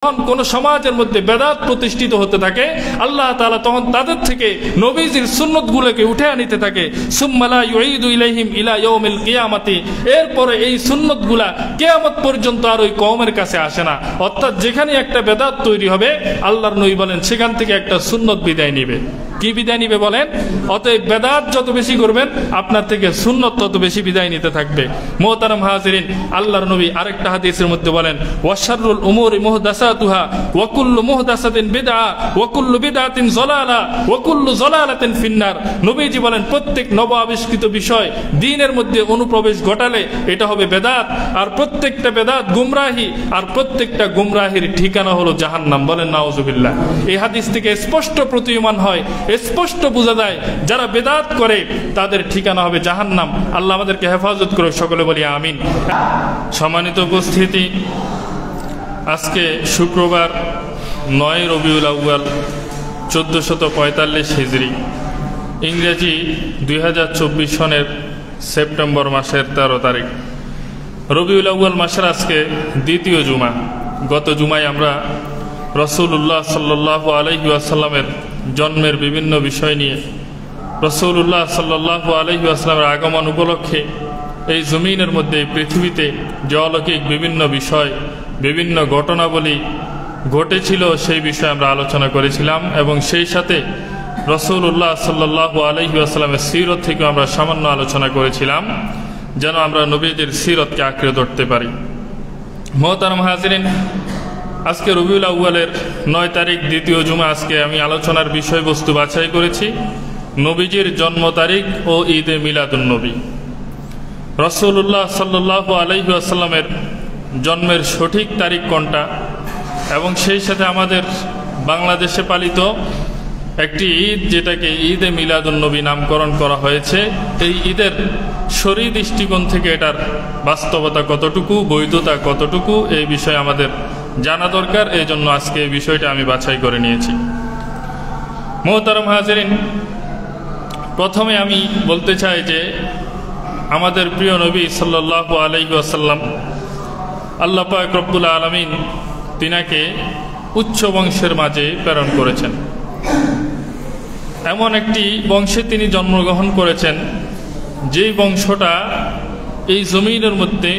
যখন কোন সমাজের মধ্যে বেদাত প্রতিষ্ঠিত হতে থাকে, আল্লাহ তাআলা তখন তাদের থেকে নবীজির সুন্নতগুলোকে উঠে আনিতে থাকে। সুম্মা লা ইউঈদু ইলাইহিম ইলা ইয়াউমিল কিয়ামাতি, এরপরে এই সুন্নতগুলা কিয়ামত পর্যন্ত আর ওই কওমের কাছে আসে না। অর্থাৎ যেখানে একটা বেদাত তৈরি হবে, আল্লাহর নবী বলেন সেখান থেকে একটা সুন্নত বিদায় নিবে। কি বিদায় নিবে বলেন? অতএব বেদাত যত বেশি করবেন, আপনার থেকে সুন্নত তত বেশি বিদায় নিতে থাকবে। মুহতারাম হাজিরিন, আল্লাহর নবী আরেকটা হাদিসের মধ্যে বলেন, ওয়াশাররুল উমুরি মুহদাসাতুহা ওয়া কুল্লু মুহদাসাতিন বিদআ ওয়া কুল্লু বিদআতিন যালালা ওয়া কুল্লু যালালাতিন ফিন্নার। নবীজি বলেন প্রত্যেক নব আবিষ্কৃত বিষয় দ্বীনের মধ্যে অনুপ্রবেশ ঘটালে এটা হবে বেদাত, আর প্রত্যেকটা বেদাত গুমরাহি, আর প্রত্যেকটা গুমরাহির ঠিকানা হলো জাহান্নাম। বলেন নাউজুবিল্লাহ। এই হাদিস থেকে স্পষ্ট প্রতীয়মান হয়, স্পষ্ট বোঝা যায় যারা বেদাত করে তাদের ঠিকানা হবে জাহান্নাম। আল্লাহ আমাদেরকে হেফাজত করে, সকলে বলি আমিন। সম্মানিত উপস্থিতি, আজকে শুক্রবার 9 রবিউল আউয়াল 1445 হিজরি, ইংরেজি 2024 সনের সেপ্টেম্বর মাসের 13 তারিখ। রবিউল আউয়াল মাসের আজকে দ্বিতীয় জুমা। গত জুমায় আমরা রাসূলুল্লাহ সাল্লাল্লাহু আলাইহি ওয়াসাল্লামের জন্মের বিভিন্ন বিষয় নিয়ে, রাসূলুল্লাহ সাল্লাল্লাহু আলাইহি ওয়াসাল্লামের আগমন উপলক্ষে এই জমিনের মধ্যে, পৃথিবীতে যে অলৌকিক বিভিন্ন বিষয়, বিভিন্ন ঘটনাবলী ঘটেছিল সেই বিষয়ে আমরা আলোচনা করেছিলাম, এবং সেই সাথে রাসূলুল্লাহ সাল্লাল্লাহু আলাইহি ওয়াসাল্লামের সিরত থেকে আমরা সামান্য আলোচনা করেছিলাম, যেন আমরা নবীজির সিরতকে আঁকড়ে ধরতে পারি। মুহতারাম হাজিরিন, আজকে রবিউল আউয়ালের 9 তারিখ, দ্বিতীয় জুমা। আজকে আমি আলোচনার বিষয়বস্তু বাছাই করেছি নবীজির জন্ম তারিখ ও ঈদে মিলাদুন নবী। রাসূলুল্লাহ সাল্লাল্লাহু আলাইহি ওয়াসাল্লামের জন্মের সঠিক তারিখ কোনটা, এবং সেই সাথে আমাদের বাংলাদেশে পালিত একটি ঈদ, যেটাকে ঈদে মিলাদুন নবী নামকরণ করা হয়েছে, এই ঈদের শরঈ দৃষ্টিকোণ থেকে এটার বাস্তবতা কতটুকু, বৈধতা কতটুকু, এই বিষয়ে আমাদের জানা দরকার। এই জন্য আজকে এই বিষয়টা আমি বাছাই করে নিয়েছি। মুহতারাম হাজিরিন, প্রথমে আমি বলতে চাই যে আমাদের প্রিয় নবী সাল্লাল্লাহু আলাইহি ওয়াসাল্লাম, আল্লাহ পাক রব্বুল আলামিন তিনাকে উচ্চ বংশের মাঝে প্রেরণ করেছেন। এমন একটি বংশে তিনি জন্মগ্রহণ করেছেন, যেই বংশটা এই জমিনের মধ্যে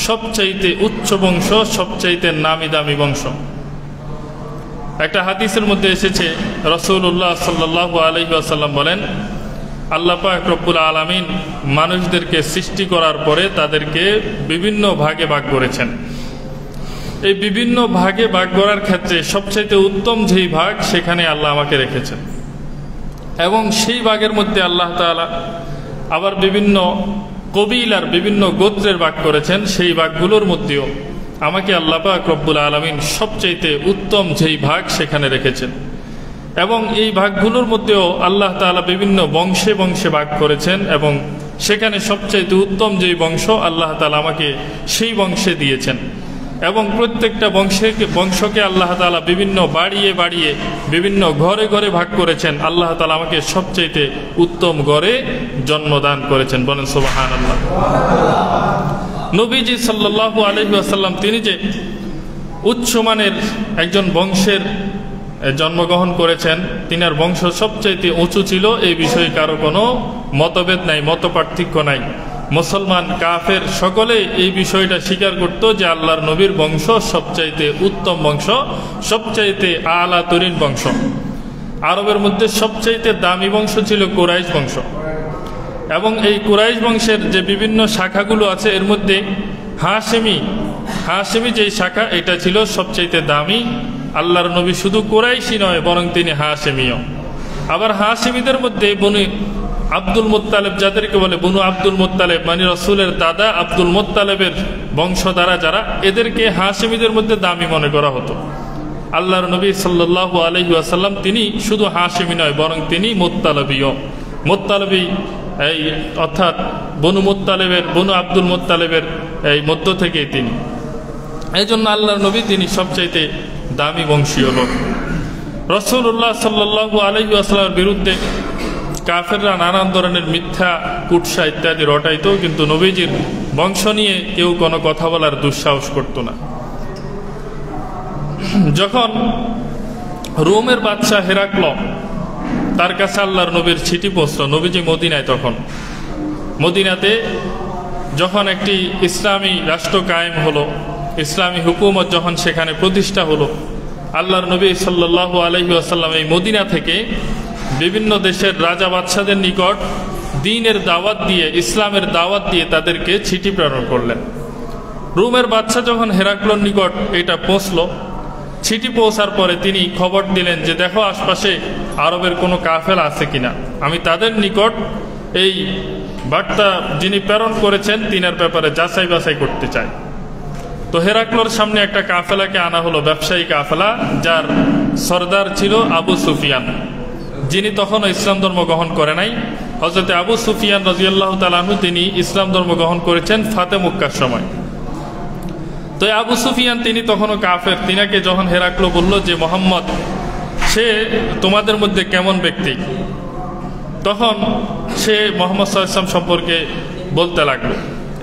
সবচাইতে উচ্চ বংশ, সবচাইতে নামি দামি বংশ। একটা হাদিসের মধ্যে এসেছে, রাসূলুল্লাহ সাল্লাল্লাহু আলাইহি ওয়াসাল্লাম বলেন, আল্লাহ পাক রব্বুল আলামিন মানুষদেরকে সৃষ্টি করার পরে তাদেরকে বিভিন্ন ভাগে ভাগ করেছেন। এই বিভিন্ন ভাগে ভাগ করার ক্ষেত্রে সবচাইতে উত্তম যেই ভাগ, সেখানে আল্লাহ আমাকে রেখেছেন, এবং সেই ভাগের মধ্যে আল্লাহ তাআলা আবার বিভিন্ন কবিলার, বিভিন্ন গোত্রের ভাগ করেছেন। সেই ভাগগুলোর মধ্যেও আমাকে আল্লাহ পাক রব্বুল আলামিন সবচাইতে উত্তম যেই ভাগ সেখানে রেখেছেন, এবং এই ভাগগুলোর মধ্যেও আল্লাহ তাআলা বিভিন্ন বংশে বংশে ভাগ করেছেন, এবং সেখানে সবচাইতে উত্তম যেই বংশ, আল্লাহ তাআলা আমাকে সেই বংশে দিয়েছেন। এবং প্রত্যেকটা বংশকে আল্লাহ তাআলা বিভিন্ন বাড়িয়ে বাড়িয়ে বিভিন্ন ঘরে ঘরে ভাগ করেছেন। আল্লাহ তাআলা আমাকে সবচাইতে উত্তম ঘরে জন্মদান করেছেন। বলেন সুবহানাল্লাহ। নবীজি সাল্লাল্লাহু আলাইহি ওয়াসাল্লাম তিনি যে উচ্চমানের একজন বংশের জন্মগ্রহণ করেছেন, তিনার বংশ সবচাইতে উঁচু ছিল, এই বিষয়ে কারো কোনো মতভেদ নাই, মত পার্থক্য নাই। মুসলমান, কাফের সকলে এই বিষয়টা স্বীকার করত যে আল্লাহর নবীর বংশ সবচাইতে উত্তম বংশ, সবচাইতে আলা তরিন বংশ। আরবের মধ্যে সবচাইতে দামি বংশ ছিল কুরাইশ বংশ, এবং এই কুরাইশ বংশের যে বিভিন্ন শাখাগুলো আছে, এর মধ্যে হাশেমি যেই শাখা, এটা ছিল সবচাইতে দামি। আল্লাহর নবী শুধু কুরাইশই নয়, বরং তিনি হাশেমিও। আবার হাশেমিদের মধ্যে বনু আব্দুল মুত্তালেব, যাদেরকে বলে বনু আব্দুল মুত্তালেব, মানে রাসূলের দাদা আব্দুল মুত্তালেবের বংশধারা যারা, এদেরকে হাশেমিদের মধ্যে দামি মনে করা হতো। আল্লাহর নবী সাল্লাল্লাহু আলাইহি ওয়াসাল্লাম তিনি শুধু হাশেমি নয়, বরং তিনি মুত্তালবীও। মুত্তালবী এই অর্থাৎ বনু আব্দুল মুত্তালেবের এই মধ্য থেকেই তিনি। এই জন্য আল্লাহর নবী তিনি সবচাইতে দামি বংশীয় লোক। রাসূলুল্লাহ সাল্লাল্লাহু আলাইহি ওয়াসাল্লামের বিরুদ্ধে কাফেররা নানান ধরনের মিথ্যা কুৎসা ইত্যাদি রটাইতো, কিন্তু নবীজির বংশ নিয়ে কেউ কোনো কথা বলার দুঃসাহস করত না। যখন রোমের বাদশাহ হেরাক্ল তার কাছে আল্লাহর নবীর চিঠি পৌঁছল, নবীজি মদিনায়, তখন মদিনাতে যখন একটি ইসলামী রাষ্ট্র কায়েম হলো, ইসলামী হুকুমত যখন সেখানে প্রতিষ্ঠা হলো, আল্লাহর নবী সাল্লাল্লাহু আলাইহি ওয়াসাল্লাম এই মদিনা থেকে বিভিন্ন দেশের রাজা বাদশাদের নিকট দ্বীনের দাওয়াত দিয়ে, ইসলামের দাওয়াত দিয়ে তাদেরকে চিঠি প্রেরণ করলেন। রোমের বাদশা যখন হেরাক্লর নিকট এটা পৌঁছল, চিঠি পৌঁছার পরে তিনি খবর দিলেন যে দেখো আশপাশে আরবের কোনো কাফেলা আছে কিনা, আমি তাদের নিকট এই বার্তা যিনি প্রেরণ করেছেন তিনার ব্যাপারে যাচাই বাছাই করতে চাই। তো হেরাক্লর সামনে একটা কাফেলাকে আনা হলো, ব্যবসায়ী কাফেলা, যার সর্দার ছিল আবু সুফিয়ান, যিনি তখনও ইসলাম ধর্ম গ্রহণ করে নাই। হযরত আবু সুফিয়ান রাদিয়াল্লাহু তাআলা আনহু তিনি ইসলাম ধর্ম গ্রহণ করেছেন ফাতে মক্কার সময়। তো আবু সুফিয়ান তিনি তখনও কাফের, তিনাকে যখন হেরাক্ল বলল যে মোহাম্মদ সে তোমাদের মধ্যে কেমন ব্যক্তি, তখন সে মোহাম্মদ সাল্লাল্লাহু আলাইহি ওয়াসাল্লাম সম্পর্কে বলতে লাগলো।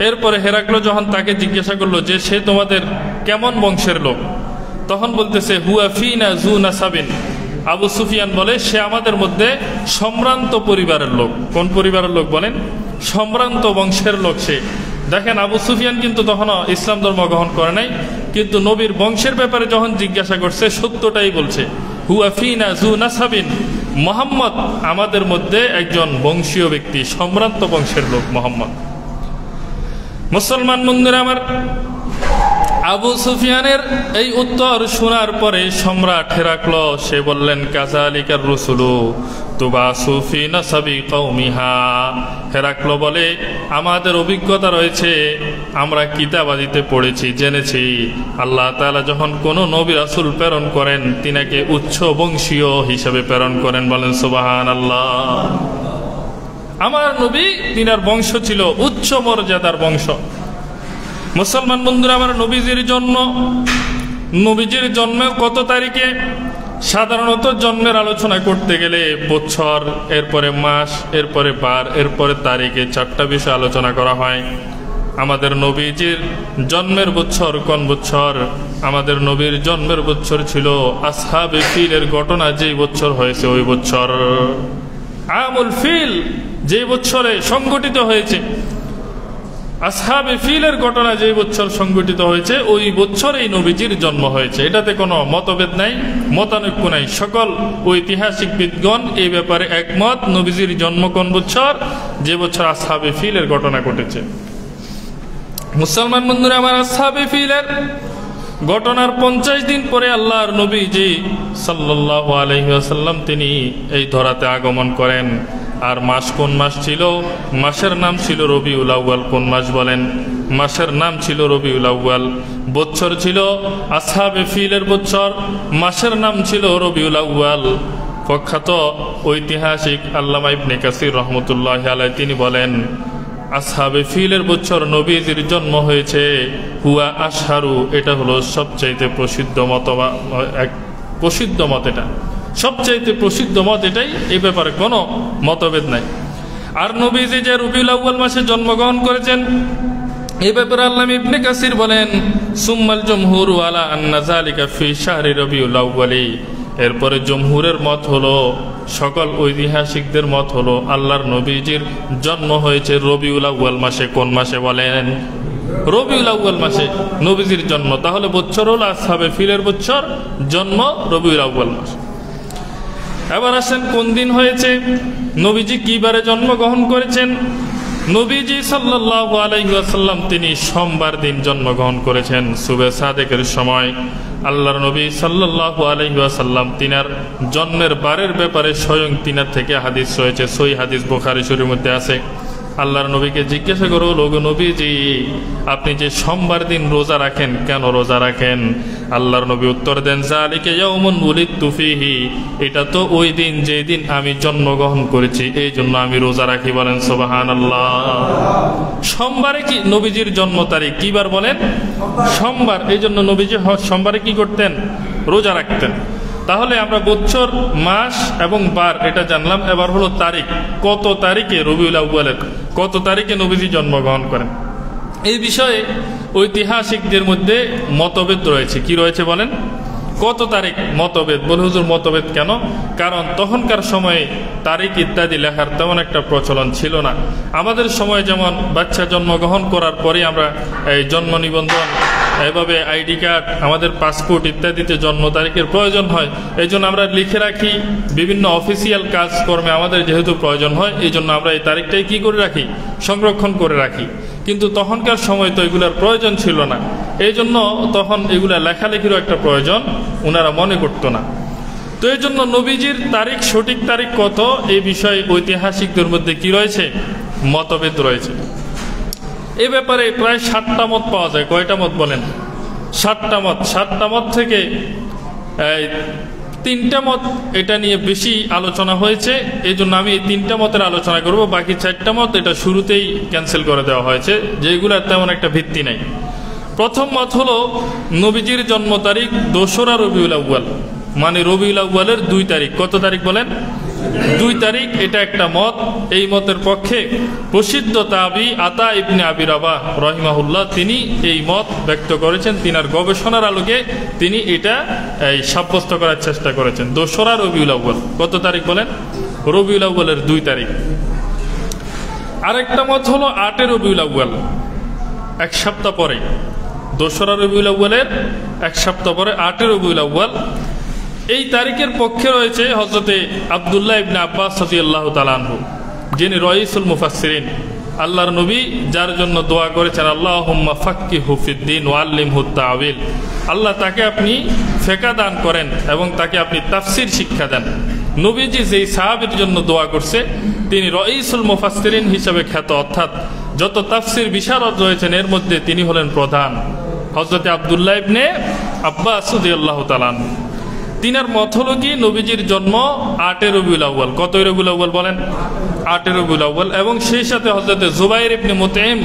এরপরে হেরাক্ল যখন তাকে জিজ্ঞাসা করলো যে সে তোমাদের কেমন বংশের লোক, তখন বলতেছে হুয়া ফিনা যু নাসাবিন। আবু সুফিয়ান বলে সে আমাদের মধ্যে সম্ভ্রান্ত পরিবারের লোক। কোন পরিবারের লোক বলেন? সম্ভ্রান্ত বংশের লোক সে। দেখেন আবু সুফিয়ান কিন্তু তখনও ইসলাম ধর্ম গ্রহণ করে নাই, কিন্তু নবীর বংশের ব্যাপারে যখন জিজ্ঞাসা করছে সত্যটাই বলছে, হুয়া ফিনা যু নাসাবিন, মোহাম্মদ আমাদের মধ্যে একজন বংশীয় ব্যক্তি, সম্ভ্রান্ত বংশের লোক মোহাম্মদ। মুসলমান বন্ধুরা আমার, আবু সুফিয়ানের এই উত্তর শোনার পরে সম্রাট হেরাক্ল সে বললেন কাযালিকার রুসুলু তুবাসু ফি নাসাবি কওমিহা। হেরাক্ল বলে আমাদের অভিজ্ঞতা রয়েছে, আমরা কিতাবাদিতে পড়েছি, জেনেছি আল্লাহ তাআলা যখন কোনো নবী রাসূল প্রেরণ করেন তিনাকে উচ্চ বংশীয় হিসেবে প্রেরণ করেন। বলেন সুবহানাল্লাহ। আমার নবী তিনার বংশ ছিল উচ্চ মর্যাদার বংশ। মুসলমান বন্ধুরা আমার, নবীজির জন্ম কত তারিখে? সাধারণত জন্মের আলোচনা করতে গেলে বছর, এরপরে মাস, এরপরে বার, এরপরে তারিখে 4টা বিষয় আলোচনা করা হয়। আমাদের নবীজির জন্মের বছর কোন বছর? আমাদের নবীর জন্মের বছর ছিল আসহাবে ফিলের ঘটনা যেই বছর হয়েছে ওই বছর, আমুল ফিল যে বছরে সংগঠিত হয়েছে, আসহাবে ফিলের ঘটনা যে বছর সংগঠিত হয়েছে ওই বছরেই নবীজির জন্ম হয়েছে। এটাতে কোনো মতভেদ নাই, মতানৈক্য নাই। সকল ঐতিহাসিক বিদগণ এই ব্যাপারে একমত, নবীজির জন্ম কোন বছর? যে বছর আসহাবে ফিলের ঘটনা ঘটেছে। মুসলমান বন্ধুরা আমার, আসহাবে ফিলের ঘটনার 50 দিন পরে আল্লাহর নবীজি সাল্লাল্লাহু আলাইহি ওয়াসাল্লাম তিনি এই ধরাতে আগমন করেন। আর মাস কোন মাস ছিল? মাসের নাম ছিল রবিউল আউয়াল। কোন মাস বলেন? মাসের নাম ছিল রবিউল আউয়াল। বছর ছিল আসহাবে ফিলের বছর, মাসের নাম ছিল রবিউল আউয়াল। প্রখ্যাত ঐতিহাসিক আল্লামা ইবনে কাসির রাহমাতুল্লাহি আলাইহি তিনি বলেন আসহাবে ফিলের বছর নবীজির জন্ম হয়েছে। হুয়া আশহারু, এটা হলো সবচাইতে প্রসিদ্ধ মত, এক প্রসিদ্ধ মত, এটা সবচাইতে প্রসিদ্ধ মত এটাই, এই ব্যাপারে কোনো মতভেদ নাই। আর নবীজি যে রবিউল আউয়াল মাসে জন্মগ্রহণ করেছেন এই ব্যাপারে আল্লামা ইবনে কাসির বলেন সুম্মাল জমহুরু আলা আন্না যালিকা ফি শাহরি রবিউল আউয়ালি। এরপরে জমহুরের মত হলো, সকল ঐতিহাসিকদের মত হলো আল্লাহর নবীজির জন্ম হয়েছে রবিউল আউয়াল মাসে। কোন মাসে বলেন? রবিউল আউয়াল মাসে নবীজির জন্ম। তাহলে বছর হলো আসহাবে ফিলের বছর, জন্ম রবিউল আউয়াল মাস। এবার আসেন কোন দিন হয়েছে, নবীজি কি বারে জন্মগ্রহণ করেছেন? নবীজি সাল্লাল্লাহু আলাইহি ওয়াসাল্লাম তিনি সোমবার দিন জন্মগ্রহণ করেছেন সুবে সাদেকের সময়। আল্লাহর নবী সাল্লাল্লাহু আলাইহি ওয়াসাল্লাম তিনার জন্মের বারের ব্যাপারে স্বয়ং তিনার থেকে হাদিস রয়েছে, সহিহ হাদিস বুখারী শরীফের মধ্যে আছে। আল্লাহর নবীকে জিজ্ঞাসা করো, লোগো নবীজি আপনি যে সোমবার দিন রোজা রাখেন, কেন রোজা রাখেন? আল্লাহর নবী উত্তর দেন যালিকা ইয়াউমুন উলিদতু ফীহি, এটা তো ওই দিন যেই দিন আমি জন্মগ্রহণ করেছি, এই জন্য আমি রোজা রাখি। বলেন সুবহানাল্লাহ। সোমবারে কি নবীজির জন্ম তারিখ কি বার বলেন? সোমবার। এই জন্য নবীজি সোমবারে কি করতেন? রোজা রাখতেন। তাহলে আমরা বছর, মাস এবং বার এটা জানলাম। এবার হলো তারিখ, কত তারিখে রবিউল আউয়ালের কত তারিখে নবীজি জন্মগ্রহণ করেন? এই বিষয়ে ঐতিহাসিকদের মধ্যে মতভেদ রয়েছে। কি রয়েছে বলেন? কত তারিখ মতভেদ, বলে হুজুর মতভেদ কেন? কারণ তখনকার সময়ে তারিখ ইত্যাদি লেখার তেমন একটা প্রচলন ছিল না। আমাদের সময় যেমন বাচ্চা জন্মগ্রহণ করার পরে আমরা এই জন্ম নিবন্ধন, এভাবে আইডি কার্ড, আমাদের পাসপোর্ট ইত্যাদিতে জন্ম তারিখের প্রয়োজন হয়, এই জন্য আমরা লিখে রাখি। বিভিন্ন অফিসিয়াল কাজকর্মে আমাদের যেহেতু প্রয়োজন হয়, এই জন্য আমরা এই তারিখটাই কি করে রাখি, সংরক্ষণ করে রাখি। কিন্তু তখনকার সময় তো এগুলার প্রয়োজন ছিল না, এই জন্য তখন এগুলা লেখালেখিরও একটা প্রয়োজন ওনারা মনে করতো না। তো এই জন্য নবীজির তারিখ, সঠিক তারিখ কত, এই বিষয়ে ঐতিহাসিকদের মধ্যে কি রয়েছে, মতভেদ রয়েছে। এ ব্যাপারে প্রায় 7টা মত পাওয়া যায়। কয়টা মত বলেন? 7টা মত। 7টা মত থেকে 3টা মত এটা নিয়ে বেশি আলোচনা হয়েছে, এই জন্য আমি এই 3টা মতের আলোচনা করব। বাকি 4টা মত এটা শুরুতেই ক্যান্সেল করে দেওয়া হয়েছে, যেগুলোর তেমন একটা ভিত্তি নাই। প্রথম মত হলো নবীজির জন্ম তারিখ 2রা রবিউল আউয়াল, মানে রবিউল আউয়ালের 2 তারিখ। কত তারিখ বলেন? 2 তারিখ। এটা একটা মত। এই মতের পক্ষে প্রসিদ্ধ তাবি আতা ইবনে আবি রাবাহ রাহিমাহুল্লাহ তিনি এই মত ব্যক্ত করেছেন। তিনার গবেষণার আলোকে তিনি এটা সাব্যস্ত করার চেষ্টা করেছেন। 2রা রবিউল আউয়াল। কত তারিখ বলেন? রবিউল আউয়ালের 2 তারিখ। আরেকটা মত হলো 8 রবিউল আউয়াল, 1 সপ্তাহ পরে। 2রা রবিউল আউয়ালের 1 সপ্তাহ পরে 8 রবিউল আউয়াল। এই তারিখের পক্ষে রয়েছে হযরতে আব্দুল্লাহ ইবনে আব্বাস রাদিয়াল্লাহু তাআলা আনহু, যিনি রাইসুল মুফাসসিরিন, আল্লাহর নবী যার জন্য দোয়া করেছেন আল্লাহুম্মা ফাক্কিহু ফিদ্দীন ওয়া আল্লিমহু তা'ওয়িল, আল্লাহ তাকে আপনি ফিকহ দান করেন এবং তাকে আপনি তাফসীর শিক্ষা দেন। নবীজি যেই সাহাবীর জন্য দোয়া করছে তিনি রাইসুল মুফাসসিরিন হিসেবে খ্যাত, অর্থাৎ যত তাফসীর বিশারদ রয়েছেন এর মধ্যে তিনি হলেন প্রধান, হযরতে আব্দুল্লাহ ইবনে আব্বাস রাদিয়াল্লাহু তাআলা আনহু। তিনার মত হলো কি নবীজির জন্ম 8 রবিউল আউয়াল। কত রবিউল আউয়াল বলেন? 8 রবিউল আউয়াল। এবং সেই সাথে হযরতে জুবাইর ইবনে মুতঈম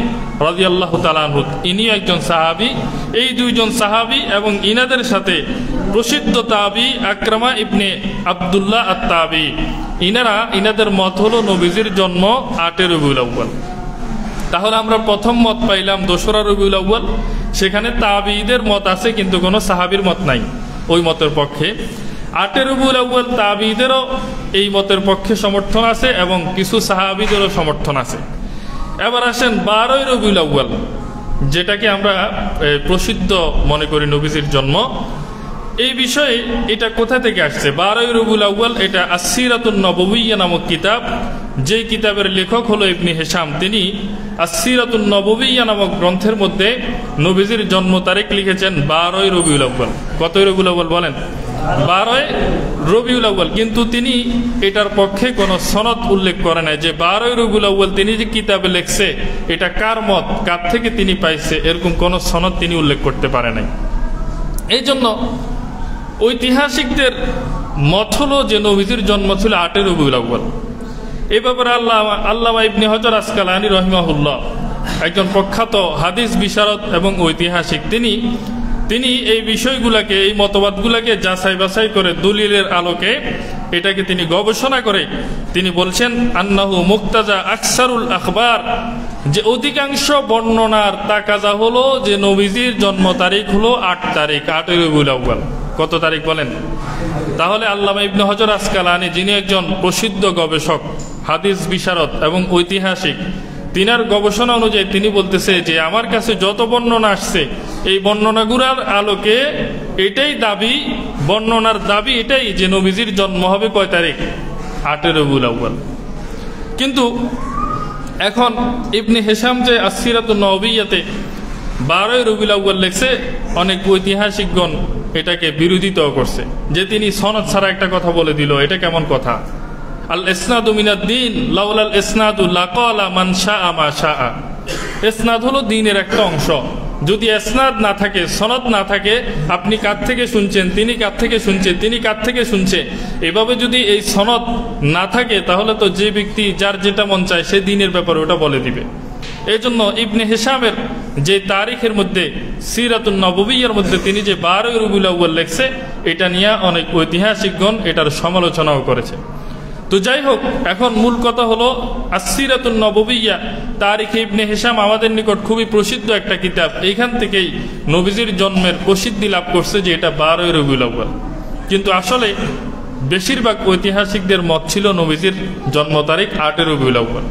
রাদিয়াল্লাহু তাআলা আনহু, ইনিও একজন সাহাবী। এই 2 জন সাহাবী এবং ইনাদের সাথে প্রসিদ্ধ তাবি আকরামা ইবনে আব্দুল্লাহ আত-তাবি, ইনাদের মত হলো নবীজির জন্ম 8 রবিউল আউয়াল। তাহলে আমরা প্রথম মত পাইলাম 2রা রবিউল আউয়াল। সেখানে তাবিঈদের মত আছে কিন্তু কোনো সাহাবীর মত নাই ওই মতের পক্ষে। 8 রবিউল আউয়াল তাবিঈদেরও এই মতের পক্ষে সমর্থন আছে এবং কিছু সাহাবীদেরও সমর্থন আছে। এবার আসেন 12 রবিউল আউয়াল, যেটাকে আমরা প্রসিদ্ধ মনে করি নবীজির জন্ম। এই বিষয়ে এটা কোথা থেকে আসছে? 12 রবিউল আউয়াল এটা আস-সিরাতুন নববিয়্যা নামক কিতাব, যে কিতাবের লেখক হলো ইবনে হিশাম, তিনি আস-সিরাতুন নববিয়্যা নামক গ্রন্থের মধ্যে নবীজির জন্ম তারিখ লিখেছেন 12 রবিউল আউয়াল। কত রবিউল আউয়াল বলেন? 12 রবিউল আউয়াল। কিন্তু তিনি এটার পক্ষে কোনো সনদ উল্লেখ করে নাই যে 12 রবিউল আউয়াল তিনি যে কিতাবে লিখছে এটা কার মত, কার থেকে তিনি পাইছে, এরকম কোনো সনদ তিনি উল্লেখ করতে পারে নাই। এই জন্য ঐতিহাসিকদের মত হলো যে নবীজির জন্ম ছিল 8 রবিউল আউয়াল। এই ব্যাপারে আল্লামা ইবনে হাজার আসকালানী রাহিমাহুল্লাহ, একজন প্রখ্যাত হাদিস বিশারদ এবং ঐতিহাসিক, তিনি এই বিষয়গুলোকে, এই মতবাদগুলোকে যাচাই বাছাই করে দলিলের আলোকে এটাকে তিনি গবেষণা করে তিনি বলছেন আন্নাহু মুক্তাজা আকসারুল আখবার, যে অধিকাংশ বর্ণনার তাকাজা হলো যে নবীজির জন্ম তারিখ হলো 8 তারিখ, 8 রবিউল আউয়াল। কত তারিখ বলেন? তাহলে আল্লামা ইবনে হাজার আসকালানী, যিনি একজন প্রসিদ্ধ গবেষক, হাদিস বিশারদ এবং ঐতিহাসিক, তিনার গবেষণা অনুযায়ী তিনি বলতেছে যে আমার কাছে যত বর্ণনা আসছে এই বর্ণনাগুলোর আলোকে এটাই দাবি, বর্ণনার দাবি এটাই যে নবীজির জন্ম হবে কয় তারিখ? 8 রবিউল আউয়াল। কিন্তু এখন ইবনে হিশাম যে আস-সিরাতুন নববিয়্যাতে 12 রবিউল আউয়াল লিখছে, অনেক ঐতিহাসিকগণ এটাকে বিরোধিতাও করছে যে তিনি সনদ ছাড়া একটা কথা বলে দিল, এটা কেমন কথা? আল ইসনাদু মিনাদ-দ্বীন লাউলাল ইসনাদু লাকালা মান শাআ মা শাআ। ইসনাদ হলো দ্বীনের একটা অংশ, যদি ইসনাদ না থাকে, সনদ না থাকে, আপনি কার থেকে শুনছেন, তিনি কার থেকে শুনছে, তিনি কার থেকে শুনছে, এভাবে যদি এই সনদ না থাকে তাহলে তো যে ব্যক্তি যার যেটা মন চায় সে দ্বীনের ব্যাপারে ওটা বলে দিবে। এই জন্য ইবনে হিশামের যে তারিখের মধ্যে সিরাতুন নববিয়্যার মধ্যে তিনি যে 12 রবিউল আউয়াল লিখছে, এটা নিয়ে অনেক ঐতিহাসিকগণ এটার সমালোচনাও করেছে। তো যাই হোক, এখন মূল কথা হলো আসসিরাতুন নববিয়্যা তারিখে ইবনে হিশাম আমাদের নিকট খুবই প্রসিদ্ধ একটা কিতাব। এইখান থেকেই নবীজির জন্মের প্রসিদ্ধি লাভ করছে যে এটা 12ই রবিউল আউয়াল। কিন্তু আসলে বেশিরভাগ ঐতিহাসিকদের মত ছিল নবীজির জন্ম তারিখ 8 রবিউল আউয়াল,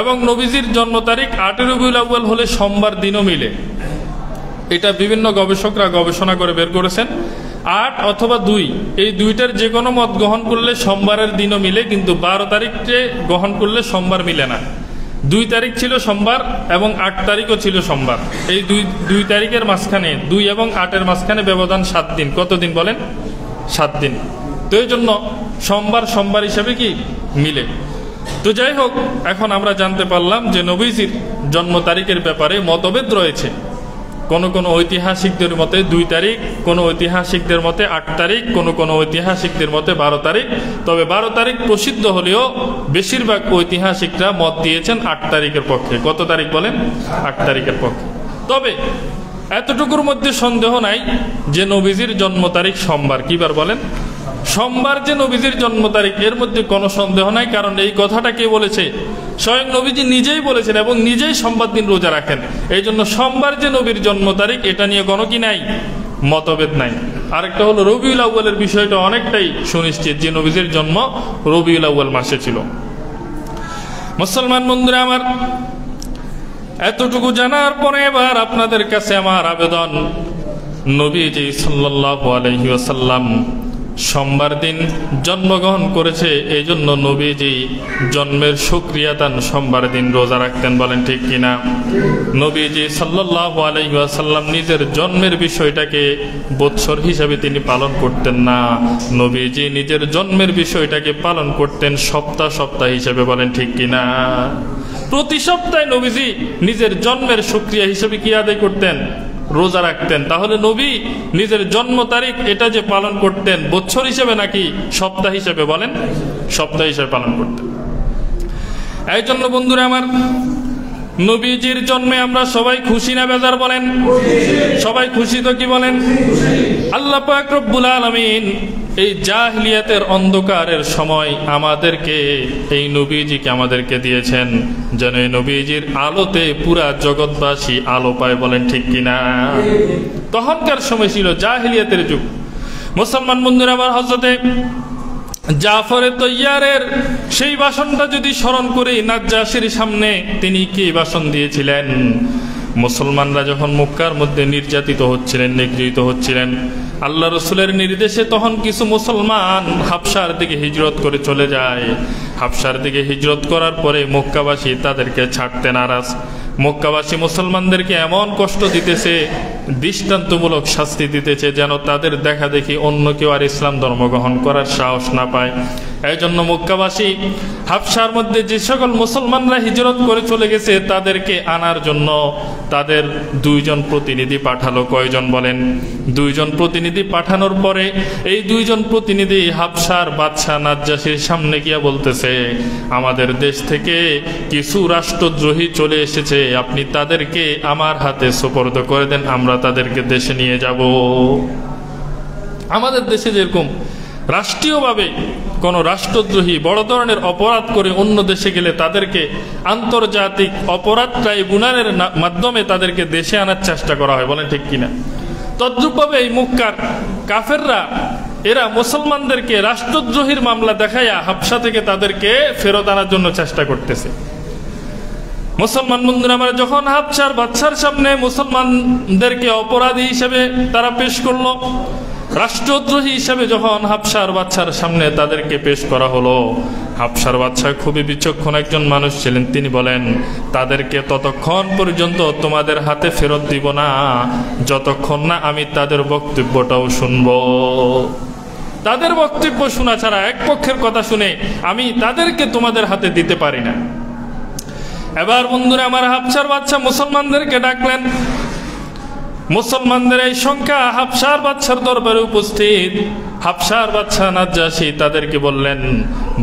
এবং নবীজির জন্ম তারিখ 8 রবিউল আউয়াল হলে সোমবার দিনও মিলে। এটা বিভিন্ন গবেষকরা গবেষণা করে বের করেছেন। 8 অথবা 2 এই দুইটার যে কোনো মত গ্রহণ করলে সোমবারের দিনও মিলে, কিন্তু 12 তারিখে গ্রহণ করলে সোমবার মিলে না। 2 তারিখ ছিল সোমবার এবং 8 তারিখও ছিল সোমবার। এই দুই তারিখের মাঝখানে 2 এবং 8-এর মাঝখানে ব্যবধান 7 দিন। কত দিন বলেন? 7 দিন। তো এই জন্য সোমবার হিসাবে কি মিলে। তো যাই হোক, এখন আমরা জানতে পারলাম যে নবীজির জন্ম তারিখের ব্যাপারে মতভেদ রয়েছে। কোন ঐতিহাসিকদের মতে 2 তারিখ, কোন ঐতিহাসিকদের মতে 8 তারিখ, কোন ঐতিহাসিকদের মতে 12 তারিখ। তবে 12 তারিখ প্রসিদ্ধ হলেও বেশিরভাগ ঐতিহাসিকরা মত দিয়েছেন 8 তারিখের পক্ষে। কত তারিখ বলেন? 8 তারিখের পক্ষে। তবে এতটুকুর মধ্যে সন্দেহ নাই যে নবীজির জন্ম তারিখ সোমবার। কিবার বলেন? সোমবার যে নবীজির জন্ম তারিখ, এর মধ্যে কোনো সন্দেহ নাই। কারণ এই কথাটা কে বলেছে? স্বয়ং নবীজি নিজেই বলেছেন এবং নিজেই সোমবার দিন রোজা রাখেন। এই জন্য সোমবার যে নবীর জন্ম তারিখ, এটা নিয়ে কোনো কি নাই, মতভেদ নাই। আরেকটা হলো রবিউল আউয়ালের বিষয়টা অনেকটাই সুনিশ্চিত যে নবীজির জন্ম রবিউল আউয়াল মাসে ছিল। মুসলমান বন্ধুরা আমার, এতটুকু জানার পরে এবার আপনাদের কাছে আমার আবেদন, নবীজি সাল্লাল্লাহু আলাইহি ওয়াসাল্লাম সোমবার দিন জন্মগ্রহণ করেছে, এই জন্য নবীজি জন্মের শুকরিয়াদান সোমবার দিন রোজা রাখতেন। বলেন ঠিক কিনা? নবীজি সাল্লাল্লাহু আলাইহি ওয়াসাল্লাম নিজের জন্মের বিষয়টাকে বৎসর হিসাবে তিনি পালন করতেন না। নবীজি নিজের জন্মের বিষয়টাকে পালন করতেন সপ্তাহ হিসাবে। বলেন ঠিক কিনা? প্রতি সপ্তাহে নবীজি নিজের জন্মের শুকরিয়া হিসাবে কি আদায় করতেন? রোজা রাখতেন। তাহলে নবী নিজের জন্ম তারিখ এটা যে পালন করতেন বছর হিসেবে নাকি সপ্তাহ হিসেবে? বলেন সপ্তাহ হিসেবে পালন করতেন। এই জন্য বন্ধুরা আমার, নবীজির জন্মে আমরা সবাই খুশি না বেজার? বলেন সবাই খুশি। তো কি বলেন? আল্লাহ পাক রব্বুল আলামিন এই জাহিলিয়াতের অন্ধকারের সময় আমাদেরকে, এই নবীজিকে আমাদেরকে দিয়েছেন যেন এই নবীজির আলোতে পুরা জগৎবাসী আলো পায়। বলেন ঠিক কিনা? তখনকার সময় ছিল জাহিলিয়াতের যুগ। মুসলমান বন্ধুরা আমার, হযরতে জাফরে তৈয়ারের সেই ভাষণটা যদি স্মরণ করি, নাজ্জাশীর সামনে তিনি কি ভাষণ দিয়েছিলেন? মুসলমানরা যখন মক্কার মধ্যে নির্যাতিত হচ্ছিলেন, নিগৃহীত হচ্ছিলেন, আল্লাহ রসুলের নির্দেশে তখন কিছু মুসলমান হাবশার দিকে হিজরত করে চলে যায়। হাবশার দিকে হিজরত করার পরে মক্কাবাসী তাদেরকে ছাড়তে নারাজ। মক্কাবাসী মুসলমানদেরকে এমন কষ্ট দিতেছে, দৃষ্টান্তমূলক শাস্তি দিতেছে, যেন তাদের দেখা দেখি অন্য কেউ আর ইসলাম ধর্ম গ্রহণ করার সাহস না পায়। এই জন্য মক্কাবাসী হাবশার মধ্যে যে সকল মুসলমানরা হিজরত করে চলে গেছে তাদেরকে আনার জন্য তাদের 2 জন প্রতিনিধি পাঠালো। কয়জন বলেন? 2 জন প্রতিনিধি পাঠানোর পরে এই 2 জন প্রতিনিধি হাবশার বাদশা নাজ্জাশীর সামনে গিয়া বলতেছে, আমাদের দেশ থেকে কিছু রাষ্ট্রদ্রোহী চলে এসেছে, আপনি তাদেরকে আমার হাতে সুপর্দ করে দেন, আমরা তাদেরকে দেশে নিয়ে যাব। আমাদের দেশে যেরকম রাষ্ট্রীয়ভাবে কোন রাষ্ট্রদ্রোহী বড় ধরনের অপরাধ করে অন্য দেশে গেলে তাদেরকে আন্তর্জাতিক অপরাধ ট্রাইব্যুনালের মাধ্যমে তাদেরকে দেশে আনার চেষ্টা করা হয়। বলেন ঠিক কিনা? তদ্রূপভাবে এই মক্কার কাফেররা এরা মুসলমানদেরকে রাষ্ট্রদ্রোহীর মামলা দেখাইয়া হাবশা থেকে তাদেরকে ফেরত আনার জন্য চেষ্টা করতেছে। মুসলমান বন্ধুরা আমরা যখন হাবশার বাদশার সামনে মুসলমানদেরকে অপরাধী হিসেবে তারা পেশ করলো, রাষ্ট্রদ্রোহী হিসেবে যখন হাবশার বাদশার সামনে তাদেরকে পেশ করা হলো, হাবশার বাদশা খুবই বিচক্ষণ একজন মানুষ ছিলেন। তিনি বলেন, তাদেরকে ততক্ষণ পর্যন্ত তোমাদের হাতে ফেরত দিব না যতক্ষণ না আমি তাদের বক্তব্যটাও শুনবো। তাদের বক্তব্য শোনা ছাড়া, এক পক্ষের কথা শুনে আমি তাদেরকে তোমাদের হাতে দিতে পারি না। এবার বন্ধুরা আমার, হাবশার বাদশা মুসলমানদেরকে ডাকলেন। মুসলমানদের এই সংখ্যা হাবশার বাদশার দরবারে উপস্থিত হাবশার বাদশা নাজ্জাশী তাদেরকে বললেন,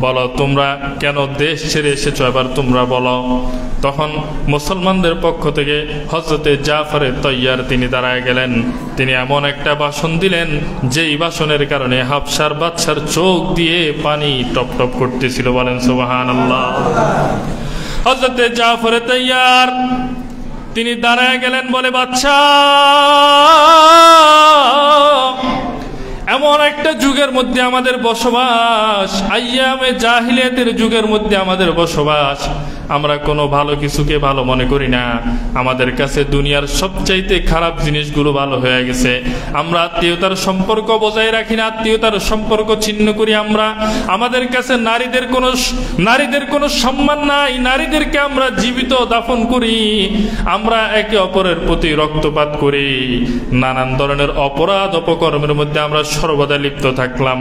বলো তোমরা কেন দেশ ছেড়ে এসেছো, এবার তোমরা বলো। তখন মুসলমানদের পক্ষ থেকে হযরতে জাফরে তৈয়ার তিনি দাঁড়ায় গেলেন। তিনি এমন একটা ভাষণ দিলেন যেই ভাষণের কারণে হাবশার বাদশার চোখ দিয়ে পানি টপ টপ করতেছিল। বলেন সুবহানাল্লাহ। হযরতে জাফরে তৈয়ার তিনি দাঁড়ায় গেলেন, বলে বাদশা, এমন একটা যুগের মধ্যে আমাদের বসবাস, আইয়ামে জাহিলিয়াতের যুগের মধ্যে আমাদের বসবাস। আমরা কোনো ভালো কিছুকে ভালো মনে করি না। আমাদের কাছে দুনিয়ার সবচাইতে খারাপ জিনিসগুলো ভালো হয়ে গেছে। আমরা আত্মীয়তার সম্পর্ক বজায় রাখি না, আত্মীয়তার সম্পর্ক ছিন্ন করি। আমরা আমাদের কাছে নারীদের কোনো সম্মান নাই, নারীদেরকে আমরা জীবিত দাফন করি। আমরা একে অপরের প্রতি রক্তপাত করি। নানান ধরনের অপরাধ অপকর্মের মধ্যে আমরা সর্বদা লিপ্ত থাকলাম।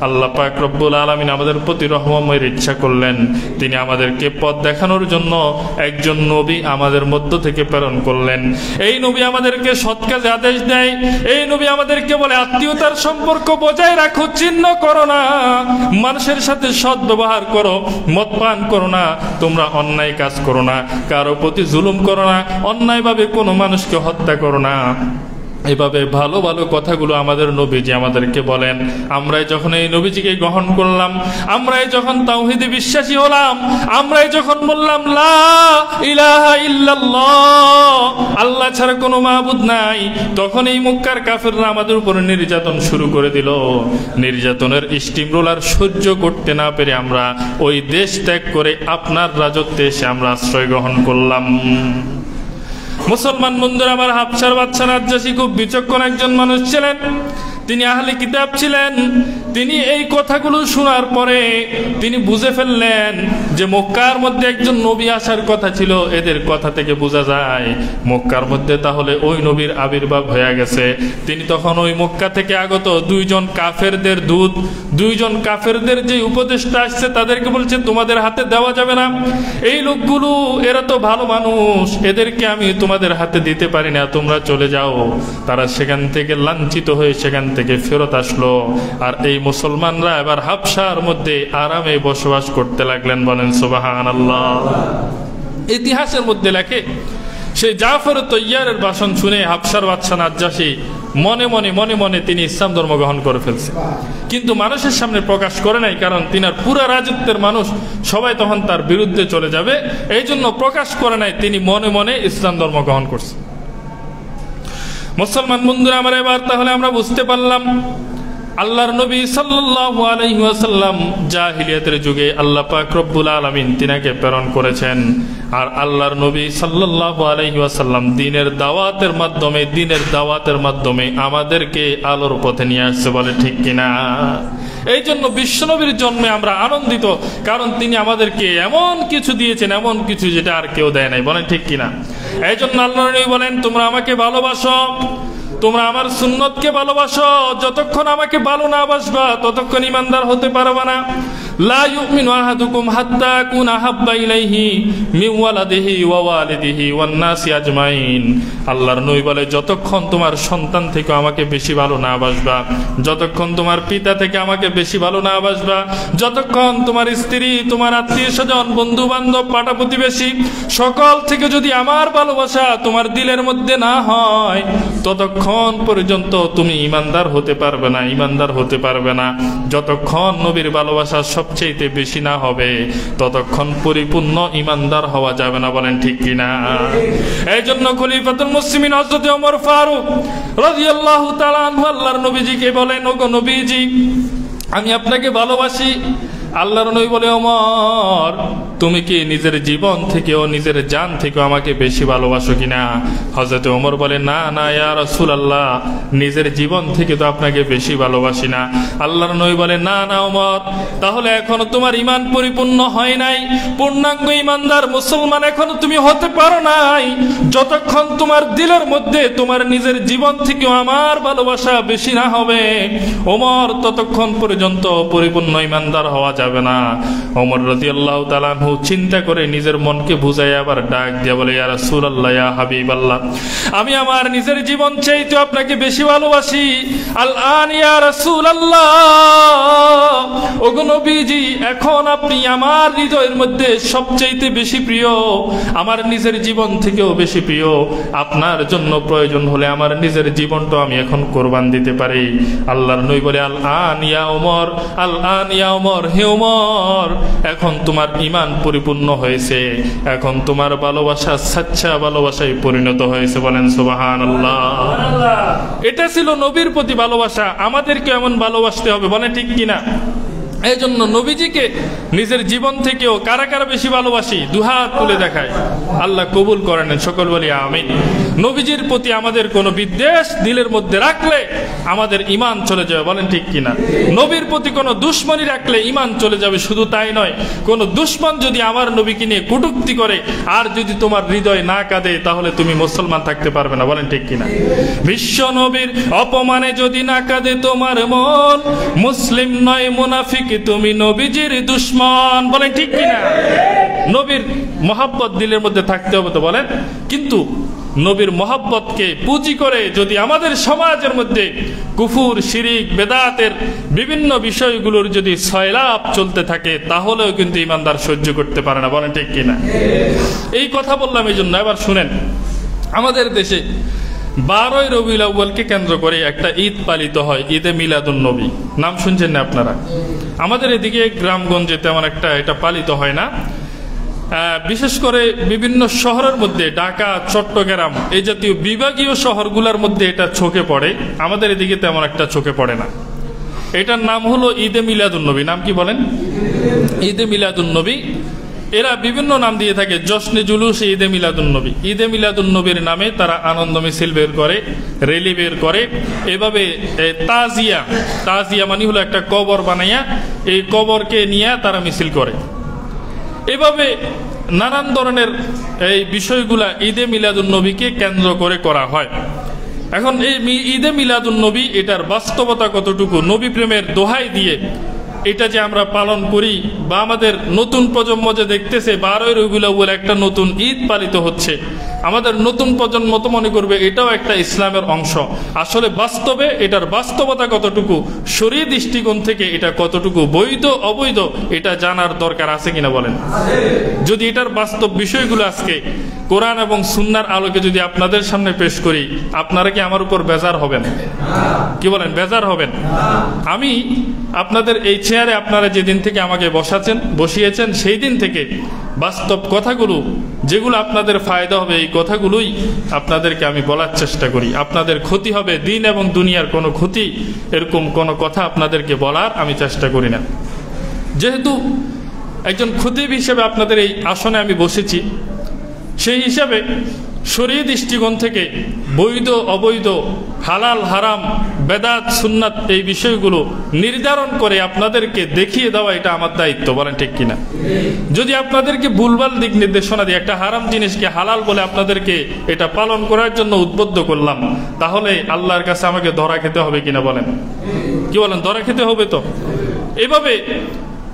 আল্লাহ পাক রব্বুল আলামিন আমাদের প্রতি রহমতের ইচ্ছা করলেন। তিনি আমাদেরকে পথ দেখানোর জন্য একজন নবী আমাদের মধ্য থেকে প্রেরণ করলেন। এই নবী আমাদেরকে সৎ কাজে আদেশ দেয়। এই নবী আমাদেরকে বলে, আত্মীয়তার সম্পর্ক বজায় রাখো, ছিন্ন করো না, মানুষের সাথে সৎ ব্যবহার করো, মদ পান করো না, তোমরা অন্যায় কাজ করো না, কারো প্রতি জুলুম করো না, অন্যায়ভাবে কোনো মানুষকে হত্যা করো না। এভাবে ভালো ভালো কথাগুলো আমাদের নবীজি আমাদেরকে বলেন। আমরাই যখন এই নবীজিকে গ্রহণ করলাম, আমরাই যখন তাওহীদে বিশ্বাসী হলাম, আমরাই যখন বললাম লা ইলাহা ইল্লাল্লাহ, আল্লাহ ছাড়া কোনো মাবুদ নাই, তখন এই মক্কার কাফেররা আমাদের উপর নির্যাতন শুরু করে দিল। নির্যাতনের স্টিম রোলার সহ্য করতে না পেরে আমরা ওই দেশ ত্যাগ করে আপনার রাজত্বে এসে আমরা আশ্রয় গ্রহণ করলাম। মুসলমান বন্ধুরা আমার, হাবশার বাদশা নাজ্জাশী খুব বিচক্ষণ একজন মানুষ ছিলেন। তিনি আহলে কিতাব ছিলেন। তিনি এই কথাগুলো শোনার পরে তিনি বুঝে ফেললেন যে মক্কার মধ্যে একজন নবী আসার কথা ছিল। এদের কথা থেকে বোঝা যায় মক্কার মধ্যে তাহলে ওই নবীর আবির্ভাব হয়ে গেছে। তিনি তখন ওই মক্কা থেকে আগত দুইজন কাফেরদের দূত, দুইজন কাফেরদের যে উপদেষ্টা আসছে তাদেরকে বলছে, তোমাদের হাতে দেওয়া যাবে না। এই লোকগুলো এরা তো ভালো মানুষ, এদেরকে আমি তোমাদের হাতে দিতে পারি না, তোমরা চলে যাও। তারা সেখান থেকে লাঞ্ছিত হয়ে সেখান থেকে ফেরত আসলো। আর এই মুসলমানরা এবার হাবশার মধ্যে আরামে বসবাস করতে লাগলেন। বলেন সুবহানাল্লাহ। ইতিহাসের মধ্যে লেখে, সেই জাফর তৈয়ারের ভাষণ শুনে হাবশার বাদশা নাজ্জাশী মনে মনে তিনি ইসলাম ধর্ম গ্রহণ করে ফেলছে, কিন্তু মানুষের সামনে প্রকাশ করে নাই। কারণ তিনার পুরা রাজত্বের মানুষ সবাই তখন তার বিরুদ্ধে চলে যাবে, এই জন্য প্রকাশ করে নাই। তিনি মনে মনে ইসলাম ধর্ম গ্রহণ করছে। মুসলমান বন্ধুরা আমার, এবার তাহলে আমরা বুঝতে পারলাম আল্লাহর নবী সাল্লাল্লাহু আলাইহি ওয়াসাল্লাম জাহিলিয়াতের যুগে আল্লাহ পাক রব্বুল আলামিন তিনাকে প্রেরণ করেছেন। আর আল্লাহর নবী সাল্লাল্লাহু আলাইহি ওয়াসাল্লাম দ্বীনের দাওয়াতের মাধ্যমে আমাদেরকে আলোর পথে নিয়ে আসছে। বলে ঠিক কিনা? এই জন্য বিশ্বনবীর জন্মে আমরা আনন্দিত, কারণ তিনি আমাদেরকে এমন কিছু দিয়েছেন, এমন কিছু যেটা আর কেউ দেয় নাই। বলেন ঠিক কিনা? এই জন্য আল্লাহর নবী বলেন, তোমরা আমাকে ভালোবাসো, তোমরা আমার সুন্নতকে ভালোবাসো। যতক্ষণ আমাকে ভালো না বাসবা ততক্ষণ ইমানদার হতে পারবা না। লা ইউমিনু আহাদুকুম হাত্তা আকুনা হাব্বা ইলাইহি মিন ওয়ালাদিহি ওয়া ওয়ালিদিহি ওয়ান নাসি আজমাইন। আল্লাহর নবী বলে, যতক্ষণ তোমার সন্তান থেকে আমাকে বেশি ভালো না বাসবা, যতক্ষণ তোমার পিতা থেকে আমাকে বেশি ভালো না বাসবা, যতক্ষণ তোমার স্ত্রী, তোমার আত্মীয়স্বজন, বন্ধু বান্ধব, পাড়া প্রতিবেশী সকল থেকে যদি আমার ভালোবাসা তোমার দিলের মধ্যে না হয়, ততক্ষণ পর্যন্ত তুমি ইমানদার হতে পারবে না। যতক্ষণ নবীর ভালোবাসা সবচেয়ে বেশি না হবে ততক্ষণ পরিপূর্ণ ইমানদার হওয়া যাবে না। বলেন ঠিক কিনা? এই জন্য খলিফাতুল মুসলিমিন হযরত ওমর ফারুক রাদিয়াল্লাহু তাআলা আনহু আল্লাহর নবীজিকে বলেন, ওগো নবীজি, আমি আপনাকে ভালোবাসি। আল্লাহর নবী বলে, ওমর, তুমি কি নিজের জীবন থেকে ও নিজের জান থেকে আমাকে বেশি ভালোবাসো কিনা? হযরত ওমর বলে, না না ইয়া রাসূলুল্লাহ, নিজের জীবন থেকে তো আপনাকে বেশি ভালোবাসি না। আল্লাহর নবী বলে, না না ওমর, তাহলে এখনো তোমার ঈমান পরিপূর্ণ হয় নাই, পূর্ণাঙ্গ ঈমানদার মুসলমান এখনো তুমি হতে পারো নাই। যতক্ষণ তোমার দিলের মধ্যে তোমার নিজের জীবন থেকে আমার ভালোবাসা বেশি না হবে ওমর, ততক্ষণ পর্যন্ত পরিপূর্ণ ঈমানদার হওয়া যাবে না। ওমর রাদিয়াল্লাহু তাআলা আনহু চিন্তা করে নিজের মনকে বুঝায় আবার ডাক দিয়ে বলে, ইয়া রাসূলুল্লাহ, ইয়া হাবিবাল্লাহ, আমি আমার নিজের জীবন চাইতে আপনাকে বেশি ভালোবাসি। আল-আন ইয়া রাসূলুল্লাহ, ওগো নবীজি, এখন আপনি আমার হৃদয়ের মধ্যে সবচাইতে বেশি প্রিয়, আমার নিজের জীবন থেকেও বেশি প্রিয়। আপনার জন্য প্রয়োজন হলে আমার নিজের জীবনটা আমি এখন কোরবান দিতে পারি। আল্লাহর নবী বলে, আল-আন ইয়া ওমর, আল-আন ইয়া ওমর, হে ওমর, এখন তোমার ঈমান পরিপূর্ণ হয়েছে, এখন তোমার ভালোবাসা সচ্চা ভালোবাসায় পরিণত হয়েছে। বলেন সুবহানাল্লাহ। এটা ছিল নবীর প্রতি ভালোবাসা। আমাদেরকে এমন ভালোবাসতে হবে, বলে ঠিক কিনা? এই জন্য নবীজিকে নিজের জীবন থেকেও কারা কারা বেশি ভালোবাসি দুহাত তুলে দেখায়, আল্লাহ কবুল করেন, সকল বলি আমিন। নবীজির প্রতি আমাদের কোনো বিদ্বেষ দিলের মধ্যে রাখলে আমাদের ঈমান চলে যাবে, বলেন ঠিক কিনা? নবীর প্রতি কোনো দুশমনি রাখলে ঈমান চলে যাবে। শুধু তাই নয়, কোনো দুশমন যদি আমার নবীকে নিয়ে কটূক্তি করে আর যদি তোমার হৃদয় না কাঁদে, তাহলে তুমি মুসলমান থাকতে পারবে না, বলেন ঠিক কিনা? বিশ্ব নবীর অপমানে যদি না কাঁদে তোমার মন, মুসলিম নয় মুনাফিক, তুমি নবীজির দুশমন, বলেন ঠিক কিনা? নবীর মহব্বত দিলের মধ্যে থাকতে হবে তো, বলেন। কিন্তু নবীর মহব্বতকে পুঁজি করে যদি আমাদের সমাজের মধ্যে কুফুর, শিরিক, বেদাতের বিভিন্ন বিষয়গুলোর যদি সয়লাভ চলতে থাকে, তাহলেও কিন্তু ইমানদার সহ্য করতে পারে না, বলেন ঠিক কিনা? এই কথা বললাম এই জন্য। এবার শুনেন, আমাদের দেশে 12ই রবিউল আউয়ালকে কেন্দ্র করে একটা ঈদ পালিত হয়, ঈদে মিলাদুন নবী। নাম শুনছেন না আপনারা? আমাদের এদিকে গ্রামগঞ্জে তেমন একটা এটা পালিত হয় না। বিশেষ করে বিভিন্ন শহরের মধ্যে, ঢাকা, চট্টগ্রাম, এই জাতীয় বিভাগীয় শহরগুলোর মধ্যে এটা চোখে পড়ে। আমাদের এদিকে তেমন একটা চোখে পড়ে না। এটার নাম হলো ঈদে মিলাদুন নবী। নাম কি বলেন? ঈদে মিলাদুন নবী। এরা বিভিন্ন নাম দিয়ে থাকে, জশ্নে জুলুস ঈদে মিলাদুন নবী। ঈদে মিলাদুন নবীর নামে তারা আনন্দ মিছিল বের করে, র্যালি বের করে। এভাবে তাজিয়া মানে হলো একটা কবর বানাইয়া, এই কবরকে নিয়ে তারা মিছিল করে। এভাবে নানান ধরনের এই বিষয়গুলা ঈদে মিলাদুন নবীকে কেন্দ্র করে করা হয়। এখন এই ঈদে মিলাদুন নবী, এটার বাস্তবতা কতটুকু, নবী প্রেমের দোহাই দিয়ে এটা যে আমরা পালন করি, বা আমাদের নতুন প্রজন্ম যে দেখতেছে 12ই রবিউল আউয়াল একটা নতুন ঈদ পালিত হচ্ছে, আমাদের নতুন প্রজন্ম তো মনে করবে এটাও একটা ইসলামের অংশ। আসলে বাস্তবে এটার বাস্তবতা কতটুকু, শরীয়ত দৃষ্টিকোণ থেকে এটা কতটুকু বৈধ অবৈধ, এটা জানার দরকার আছে কিনা বলেন। যদি এটার বাস্তব বিষয়গুলো আজকে কোরআন এবং সুন্নাহর আলোকে যদি আপনাদের সামনে পেশ করি, আপনারা কি আমার উপর বেজার হবেন? কি বলেন, বেজার হবেন? আমি আপনাদের এই চেয়ারে আপনারা যেদিন থেকে আমাকে বসিয়েছেন, সেই দিন থেকে বাস্তব কথাগুলো, যেগুলো আপনাদের ফায়দা হবে, এই কথাগুলোই আপনাদেরকে আমি বলার চেষ্টা করি। আপনাদের ক্ষতি হবে, দিন এবং দুনিয়ার কোনো ক্ষতি, এরকম কোনো কথা আপনাদেরকে বলার আমি চেষ্টা করি না। যেহেতু একজন খতিব হিসেবে আপনাদের এই আসনে আমি বসেছি, সেই হিসাবে শরীয়ত দৃষ্টিকোণ থেকে বৈধ অবৈধ, হালাল হারাম, বেদাত সুন্নাত, এই বিষয়গুলো নির্ধারণ করে আপনাদেরকে দেখিয়ে দেওয়া এটা আমার দায়িত্ব, বলেন ঠিক কিনা? যদি আপনাদেরকে ভুলভাল দিক নির্দেশনা দিয়ে একটা হারাম জিনিসকে হালাল বলে আপনাদেরকে এটা পালন করার জন্য উদ্বুদ্ধ করলাম, তাহলে আল্লাহর কাছে আমাকে ধরা খেতে হবে কিনা বলেন? কি বলেন, ধরা খেতে হবে তো। এভাবে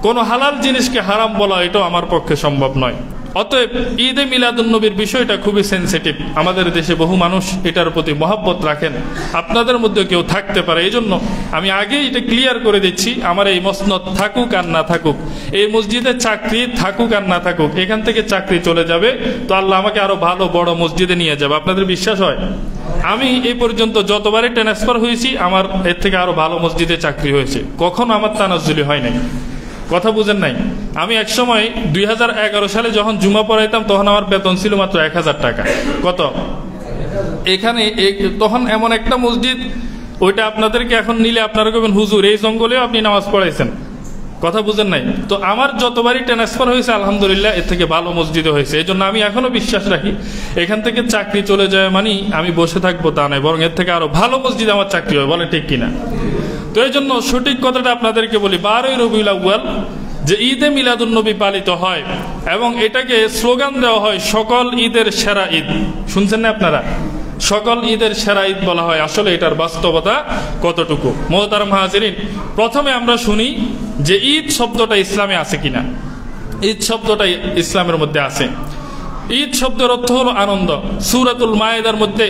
কোনো হালাল জিনিসকে হারাম বলা এটাও আমার পক্ষে সম্ভব নয়। অতএব ঈদে মিলাদুন নবীর বিষয়টা খুবই সেন্সিটিভ। আমাদের দেশে বহু মানুষ এটার প্রতি মহব্বত রাখেন, আপনাদের মধ্যে কেউ থাকতে পারে। এই জন্য আমি আগেই এটা ক্লিয়ার করে দিচ্ছি, আমার এই মসনদ থাকুক আর না থাকুক, এই মসজিদে চাকরি থাকুক আর না থাকুক, এখান থেকে চাকরি চলে যাবে তো আল্লাহ আমাকে আরো ভালো বড় মসজিদে নিয়ে যাবে। আপনাদের বিশ্বাস হয়? আমি এই পর্যন্ত যতবারই ট্রান্সফার হয়েছি, আমার এর থেকে আরো ভালো মসজিদে চাকরি হয়েছে, কখনো আমার তানাজ্জুলি হয় নাই। কথা বুঝেন নাই? আমি এক সময় 2011 সালে যখন জুমা পড়াইতাম, তখন আমার বেতন ছিল মাত্র 1000 টাকা। কত? এখানে তখন এমন একটা মসজিদ, ওইটা আপনাদেরকে এখন নিলে আপনারা কবেন হুজুর এই জঙ্গলেও আপনি নামাজ পড়াইছেন। কথা বুঝেন নাই? তো আমার যতবারই ট্রান্সফার হয়েছে আলহামদুলিল্লাহ এর থেকে ভালো মসজিদে হয়েছে। এই জন্য আমি এখনো বিশ্বাস রাখি, এখান থেকে চাকরি চলে যায় মানে আমি বসে থাকবো তা নয়, বরং এর থেকে আরো ভালো মসজিদে আমার চাকরি হয়, বলে ঠিক কিনা? তো এই জন্য সঠিক কথাটা আপনাদেরকে বলি, 12ই রবিউল আউয়াল যে ঈদে মিলাদুন নবী পালিত হয় এবং এটাকে স্লোগান দেওয়া হয় সকল ঈদের সেরা ঈদ। শুনছেন না আপনারা? সকল ঈদের সেরা ঈদ বলা হয়। আসলে এটার বাস্তবতা কতটুকু? মুহতারাম হাজিরিন, প্রথমে আমরা শুনি যে ঈদ শব্দটা ইসলামে আছে কিনা। ঈদ শব্দটা ইসলামের মধ্যে আছে। ঈদ শব্দের অর্থ হলো আনন্দ। সূরাতুল মায়েদার মধ্যে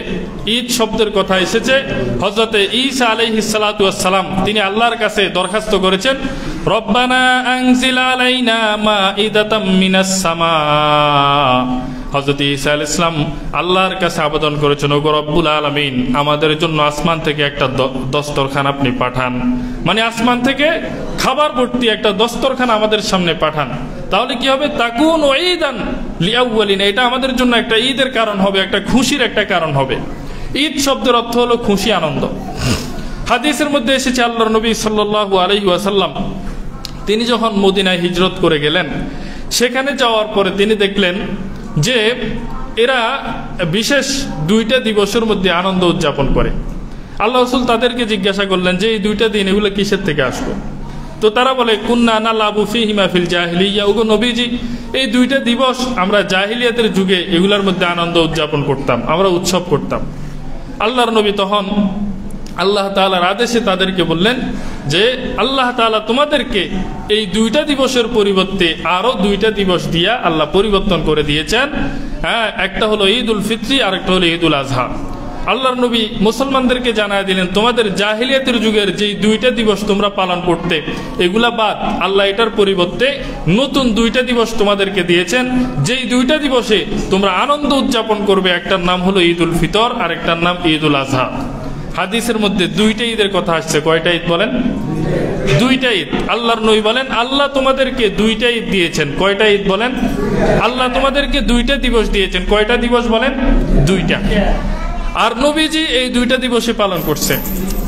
ঈদ শব্দের কথা এসেছে। হযরতে ঈসা আলাইহিস সালাতু ওয়াস সালাম তিনি আল্লাহর কাছে দরখাস্ত করেছেন, রব্বানা আনজিল আলাইনা মাইদাতাম মিনাস সামা। হযরত ঈসা আলাইহিস সালাম আল্লাহর কাছে আবেদন করেছেন, ওগো রব্বুল আলামিন, আমাদের জন্য আসমান থেকে একটা দস্তরখান আপনি পাঠান, মানে আসমান থেকে খাবার ভর্তি একটা দস্তরখান আমাদের সামনে পাঠান। তাহলে কি হবে? তাকুন ঈদান লিআউয়ালিনা, এটা আমাদের জন্য একটা ঈদের কারণ হবে, একটা খুশির একটা কারণ হবে। ঈদ শব্দের অর্থ হলো খুশি, আনন্দ। হাদিসের মধ্যে এসেছে আল্লাহর নবী সাল্লাল্লাহু আলাইহি ওয়াসাল্লাম তিনি যখন মদিনায় হিজরত করে গেলেন, সেখানে যাওয়ার পরে তিনি দেখলেন যে এরা বিশেষ দুইটা দিবসের মধ্যে আনন্দ উদযাপন করে। আল্লাহ রাসূল তাদেরকে জিজ্ঞাসা করলেন যে এই দুইটা দিন এগুলো কিসের থেকে আসলো? তো তারা বলে, কুন্না নালাবু ফীহিমা ফিল জাহিলিয়া, ওগো নবীজি, এই দুইটা দিবস আমরা জাহিলিয়াতের যুগে এগুলোর মধ্যে আনন্দ উদযাপন করতাম, আমরা উৎসব করতাম। আল্লাহর নবী তখন আল্লাহ তাআলার আদেশে তাদেরকে বললেন যে আল্লাহ তাআলা তোমাদেরকে এই দুইটা দিবসের পরিবর্তে আরো দুইটা দিবস দিয়া আল্লাহ পরিবর্তন করে দিয়েছেন। হ্যাঁ, একটা হলো ঈদুল ফিত্রি আর একটা হলো ঈদুল আজহা। আল্লাহর নবী মুসলমানদেরকে জানায় দিলেন, তোমাদের জাহিলিয়াতের যুগের যেই দুইটা দিবস তোমরা পালন করতে, এগুলা বাদ আল্লাহ এটার পরিবর্তে নতুন দুইটা দিবস তোমাদেরকে দিয়েছেন, যেই দুইটা দিবসে তোমরা আনন্দ উদযাপন করবে। একটার নাম হলো ঈদুল ফিতর আর একটার নাম ঈদুল আজহা। হাদিসের মধ্যে দুইটা ঈদের কথা আসছে। কয়টা ঈদ বলেন? দুইটা ঈদ। আল্লাহর নবী বলেন আল্লাহ তোমাদেরকে দুইটা ঈদ দিয়েছেন। কয়টা ঈদ বলেন? আল্লাহ তোমাদেরকে দুইটা দিবস দিয়েছেন। কয়টা দিবস বলেন? দুইটা। আর নবীজি এই দুইটা দিবসে পালন করছে,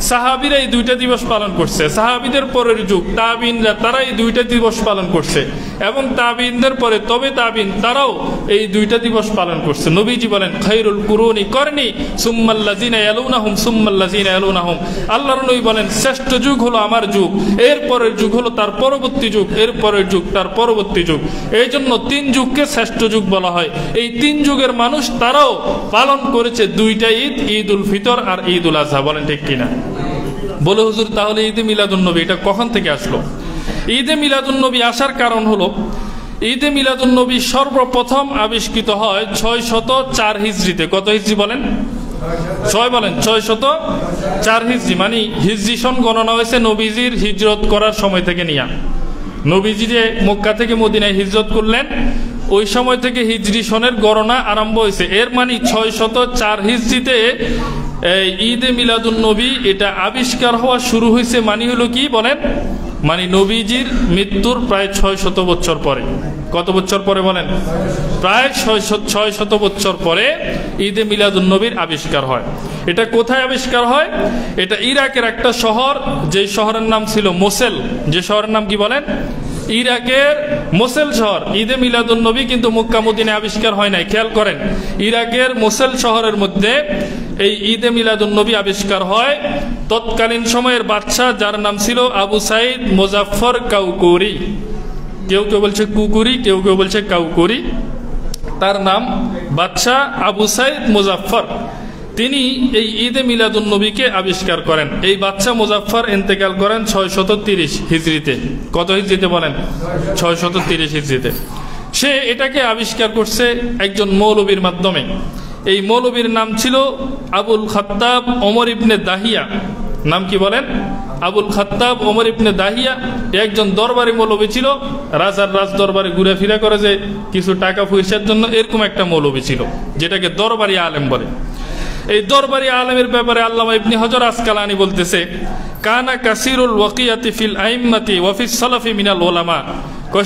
সাহাবীরা এই দুইটা দিবস পালন করছে, সাহাবীদের পরের যুগ তাবিনরা তারা এই দুইটা দিবস পালন করছে, এবং তাবিনদের পরে তবে তাবিন তারাও এই দুইটা দিবস পালন করছে। নবীজি বলেন খায়রুল কুরুনি করনি সুম্মাল্লাযিনা ইয়ালুনাহুম সুম্মাল্লাযিনা ইয়ালুনাহুম। আল্লাহর নবী বলেন শ্রেষ্ঠ যুগ হলো আমার যুগ, এর পরের যুগ হলো তার পরবর্তী যুগ, এর পরের যুগ তার পরবর্তী যুগ। এই জন্য তিন যুগকে শ্রেষ্ঠ যুগ বলা হয়। এই তিন যুগের মানুষ তারাও পালন করেছে দুইটা ঈদ, ঈদুল ফিতর আর ঈদুল আজহা। বলেন ঠিক কিনা? বলে হুজুর তাহলে ঈদে মিলাদুন নবী এটা কখন থেকে আসলো? ঈদে মিলাদুন নবী আসার কারণ হলো ঈদে মিলাদুন নবী সর্বপ্রথম আবিষ্কৃত হয় 604 হিজরিতে। কত হিজরি বলেন? 6 বলেন। 604 হিজরি, মানে হিজরি সন গণনা হয়েছে নবীজির হিজরত করার সময় থেকে নিয়ে। নবীজি যে মক্কা থেকে মদিনায় হিজরত করলেন ওই সময় থেকে হিজরি সনের গণনা আরম্ভ হয়েছে। এর মানে 604 হিজরিতে ঈদে মিলাদুন নবী এটা আবিষ্কার হওয়া শুরু হয়েছে। মানে হলো কি বলেন? মানে নবীজির মৃত্যুর প্রায় 600 বছর পরে। কত বছর পরে বলেন? প্রায় 600 বছর পরে ঈদে মিলাদুন নবীর আবিষ্কার হয়। এটা কোথায় আবিষ্কার হয়? এটা ইরাকের একটা শহর, যে শহরের নাম ছিল মোসেল। যে শহরের নাম কি বলেন? ইরাকের মোসেল শহর। ঈদে মিলাদুন নবী কিন্তু মক্কা মদিনায় আবিষ্কার হয় নাই। খেয়াল করেন, ইরাকের মোসেল শহরের মধ্যে এই ঈদে মিলাদুন নবী আবিষ্কার হয়। তৎকালীন সময়ের বাদশাহ যার নাম ছিল আবু সাইদ মুজাফফর কাউকুরি, কেউ কেউ বলছে কুকুরি, কেউ কেউ বলছে কাউকুরি, তার নাম বাদশাহ আবু সাইদ মুজাফফর। তিনি এই ঈদে মিলাদুন নবীকে আবিষ্কার করেন। এই বাদশাহ মুজাফফর ইন্তেকাল করেন 630 হিজরিতে। কত হিজরিতে বলেন? 630 হিজরিতে। সে এটাকে আবিষ্কার করছে একজন মৌলবীর মাধ্যমে। এই মৌলবীর নাম ছিল আবুল খাত্তাব ওমর ইবনে দাহিয়া। নাম কি বলেন? আবুল খাত্তাব ওমর ইবনে দাহিয়া। একজন দরবারি মৌলবী ছিল, রাজার রাজ দরবারে ঘুরে ফিরে করে যে কিছু টাকা পয়সার জন্য, এরকম একটা মৌলবী ছিল যেটাকে দরবারি আলেম বলে। এই দরবারি আলেমের ব্যাপারে আল্লামা ইবনে হজর আসকালানি বলতেছে, কানা কাসিরুল ওয়াকিয়াতি ফিল আইম্মাতি ওয়া ফিস সালাফি মিনাল উলামা।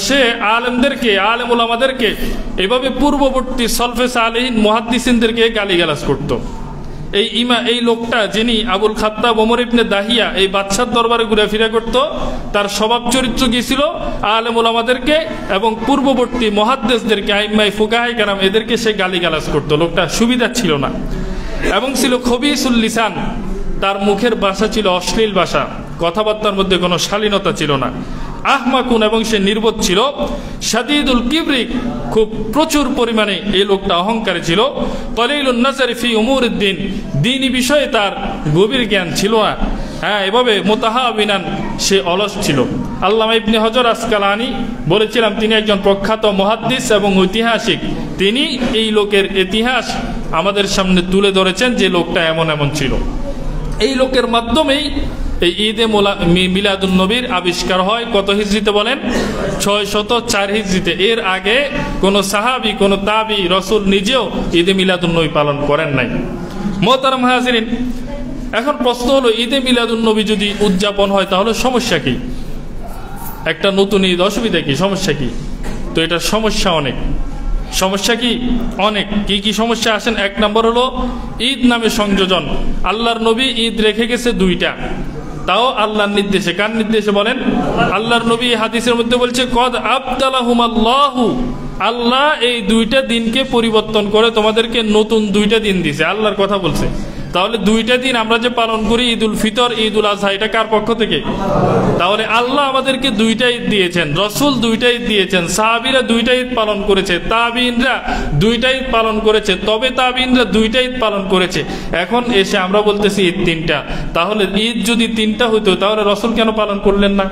সে আলেমদেরকে, আলেম উলামাদেরকে এভাবে পূর্ববর্তী সলফে সালেহিন মুহাদ্দিসিনদেরকে গালিগালাজ করত। এই লোকটা যিনি আবুল খাত্তাব ওমর ইবনে দাহিয়া এই বাদশার দরবারে ঘুরে ফিরে করত, তার স্বভাব চরিত্র কি ছিল? আলেম উলামাদেরকে এবং পূর্ববর্তী মুহাদ্দিসদেরকে, আইম্মায়ে ফুকাহায়ে কেরাম, এদেরকে সে গালিগালাজ করত। লোকটা সুবিধা ছিল না এবং ছিল খবিসুল লিসান। তার মুখের ভাষা ছিল অশ্লীল ভাষা, কথাবার্তার মধ্যে কোনো শালীনতা ছিল না। আহমাকুন, এবং সে নির্বোধ ছিল। শাদীদুল কিবরি, খুব প্রচুর পরিমাণে এই লোকটা অহংকারী ছিল। কলিলুন নাজারি ফি উমুরিদ দ্বীন, দ্বীনি বিষয়ে তার গভীর জ্ঞান ছিল না। হ্যাঁ, এভাবে মুতাহাবিনান, সে অলস ছিল। আল্লামা ইবনে হজর আসকালানি বলেছিলাম, তিনি একজন প্রখ্যাত মুহাদ্দিস এবং ঐতিহাসিক। তিনি এই লোকের ইতিহাস আমাদের সামনে তুলে ধরেছেন যে লোকটা এমন এমন ছিল। এই লোকের মাধ্যমেই এই ঈদে মিলাদুন নবীর আবিষ্কার হয়। কত হিজরিতে বলেন? 604 হিজরিতে। এর আগে কোন সাহাবী, কোন তাবি, রসুল নিজেও ঈদে মিলাদুন নবী পালন করেন নাই। মোহতারাম হাজিরিন, এখন প্রশ্ন হলো, ঈদে মিলাদুন নবী যদি উদযাপন হয় তাহলে সমস্যা কি? একটা নতুন ঈদ, অসুবিধা কি, সমস্যা কি? তো এটা সমস্যা অনেক। সমস্যা কি? অনেক। কি কি সমস্যা আসেন? এক নম্বর হলো ঈদ নামে সংযোজন। আল্লাহর নবী ঈদ রেখে গেছে 2টা, তাও আল্লাহর নির্দেশে। কার নির্দেশে বলেন? আল্লাহর নবী হাদিসের মধ্যে বলছে, কদ আবদালাহুমাল্লাহু, আল্লাহ এই 2টা দিনকে পরিবর্তন করে তোমাদেরকে নতুন 2টা দিন দিছে। আল্লাহর কথা বলছে। তাহলে 2টা দিন আমরা যে পালন করি, ঈদ উল ফিতর, ঈদ উল আজহা, এটা কার পক্ষ থেকে? তাহলে আল্লাহ আমাদেরকে 2টা ঈদ দিয়েছেন, রসুল 2টা ঈদ দিয়েছেন, সাহাবীরা 2টা ঈদ পালন করেছে, তাবিইনরা 2টা ঈদ পালন করেছে, তবে তাবিইনরা 2টা ঈদ পালন করেছে। এখন এসে আমরা বলতেছি ঈদ 3টা। তাহলে ঈদ যদি 3টা হইতো তাহলে রসুল কেন পালন করলেন না?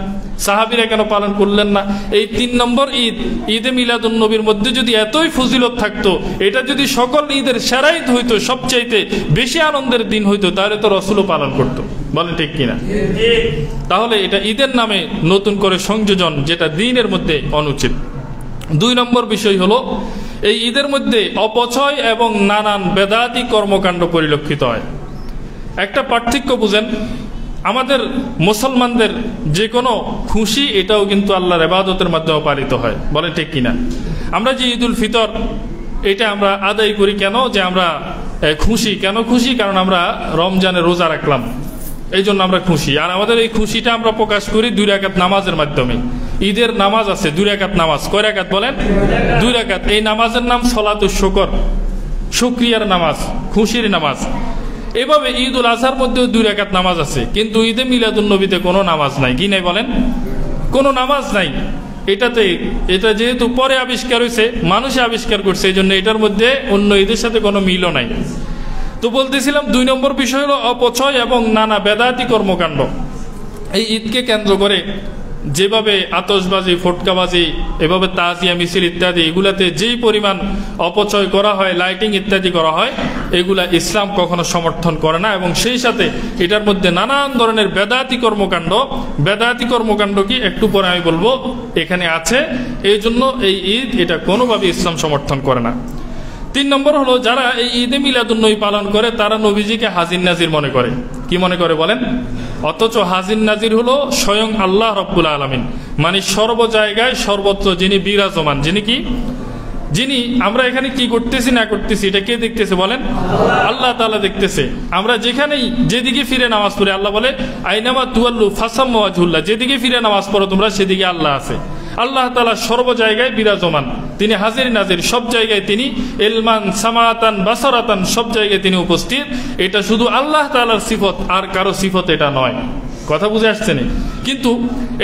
সাহাবীরা কেন পালন করলেন না? এই 3 নম্বর ঈদ, ঈদে মিলাদুন নবীর মধ্যে যদি এতই ফজিলত থাকতো, এটা যদি সকল ঈদের সেরা ঈদ হইতো, সবচাইতে বেশি আনন্দের দিন হইতো, তাহলে তো রসুলও পালন করতো। বলেন ঠিক কিনা? তাহলে এটা ঈদের নামে নতুন করে সংযোজন, যেটা দ্বীনের মধ্যে অনুচিত। 2 নম্বর বিষয় হলো, এই ঈদের মধ্যে অপচয় এবং নানান বেদাতি কর্মকাণ্ড পরিলক্ষিত হয়। একটা পার্থক্য বুঝেন, আমাদের মুসলমানদের যে কোনো খুশি, এটাও কিন্তু আল্লাহর ইবাদতের মাধ্যমে পালিত হয়। বলে ঠিক কিনা? আমরা যে ঈদ উল ফিতর, এটা আমরা আদায় করি কেন? যে আমরা খুশি। কেন খুশি? কারণ আমরা রমজানে রোজা রাখলাম, এই জন্য আমরা খুশি। আর আমাদের এই খুশিটা আমরা প্রকাশ করি 2 রাকাত নামাজের মাধ্যমে। ঈদের নামাজ আছে 2 রাকাত নামাজ। কয় রাকাত বলেন? 2 রাকাত। এই নামাজের নাম সলাতুশ শুকর, শুকরিয়ার নামাজ, খুশির নামাজ। এভাবে ঈদ উল আজহার মধ্যেও 2 রাকাত নামাজ আছে, কিন্তু ঈদে মিলাদুন নবীতে কোনো নামাজ নাই। কি নাই বলেন? কোনো নামাজ নাই। এটা যেহেতু পরে আবিষ্কার হয়েছে, মানুষে আবিষ্কার করছে, এই জন্য এটার মধ্যে অন্য ঈদের সাথে কোনো মিলও নাই। তো বলতেছিলাম 2 নম্বর বিষয় হলো অপচয় এবং নানা বেদাতি কর্মকাণ্ড। এই ঈদকে কেন্দ্র করে যেভাবে আতশবাজি, ফটকাবাজি, এভাবে তাজিয়া মিছিল ইত্যাদি, এগুলাতে যেই পরিমাণ অপচয় করা হয়, লাইটিং ইত্যাদি করা হয়, এগুলা ইসলাম কখনো সমর্থন করে না। এবং সেই সাথে এটার মধ্যে নানান ধরনের বেদাতি কর্মকাণ্ড কি একটু পরে আমি বলবো, এখানে আছে। এই জন্য এই ঈদ, এটা কোনোভাবে ইসলাম সমর্থন করে না। 3 নম্বর হলো, যারা এই ঈদে মিলাদুন নবী পালন করে, তারা নবীজিকে হাজির নাজির মনে করে। কি মনে করে বলেন? অথচ হাজির নাজির হলো স্বয়ং আল্লাহ রব্বুল আলামিন, মানে সর্ব জায়গায় সর্বত্র যিনি বিরাজমান, যিনি আমরা এখানে কি করতেছি না করতেছি, এটা কে দেখতেছে বলেন? আল্লাহ তাআলা দেখতেছে। আমরা যেখানেই যেদিকে ফিরে নামাজ পড়ি, আল্লাহ বলে আইনামা তুয়াল্লু ফাসাম্মা ওয়াজহুল্লাহ, যেদিকে ফিরে নামাজ পড়ো তোমরা, সেদিকে আল্লাহ আছে। আল্লাহ তাআলা সর্ব জায়গায় বিরাজমান, তিনি হাজির নাজির, সব জায়গায় তিনি ইলমান, সামাতান, বাসারাতান, সব জায়গায় তিনি উপস্থিত। এটা শুধু আল্লাহ তাআলার সিফত, আর কারো সিফত এটা নয়। কথা বুঝে আসছে না? কিন্তু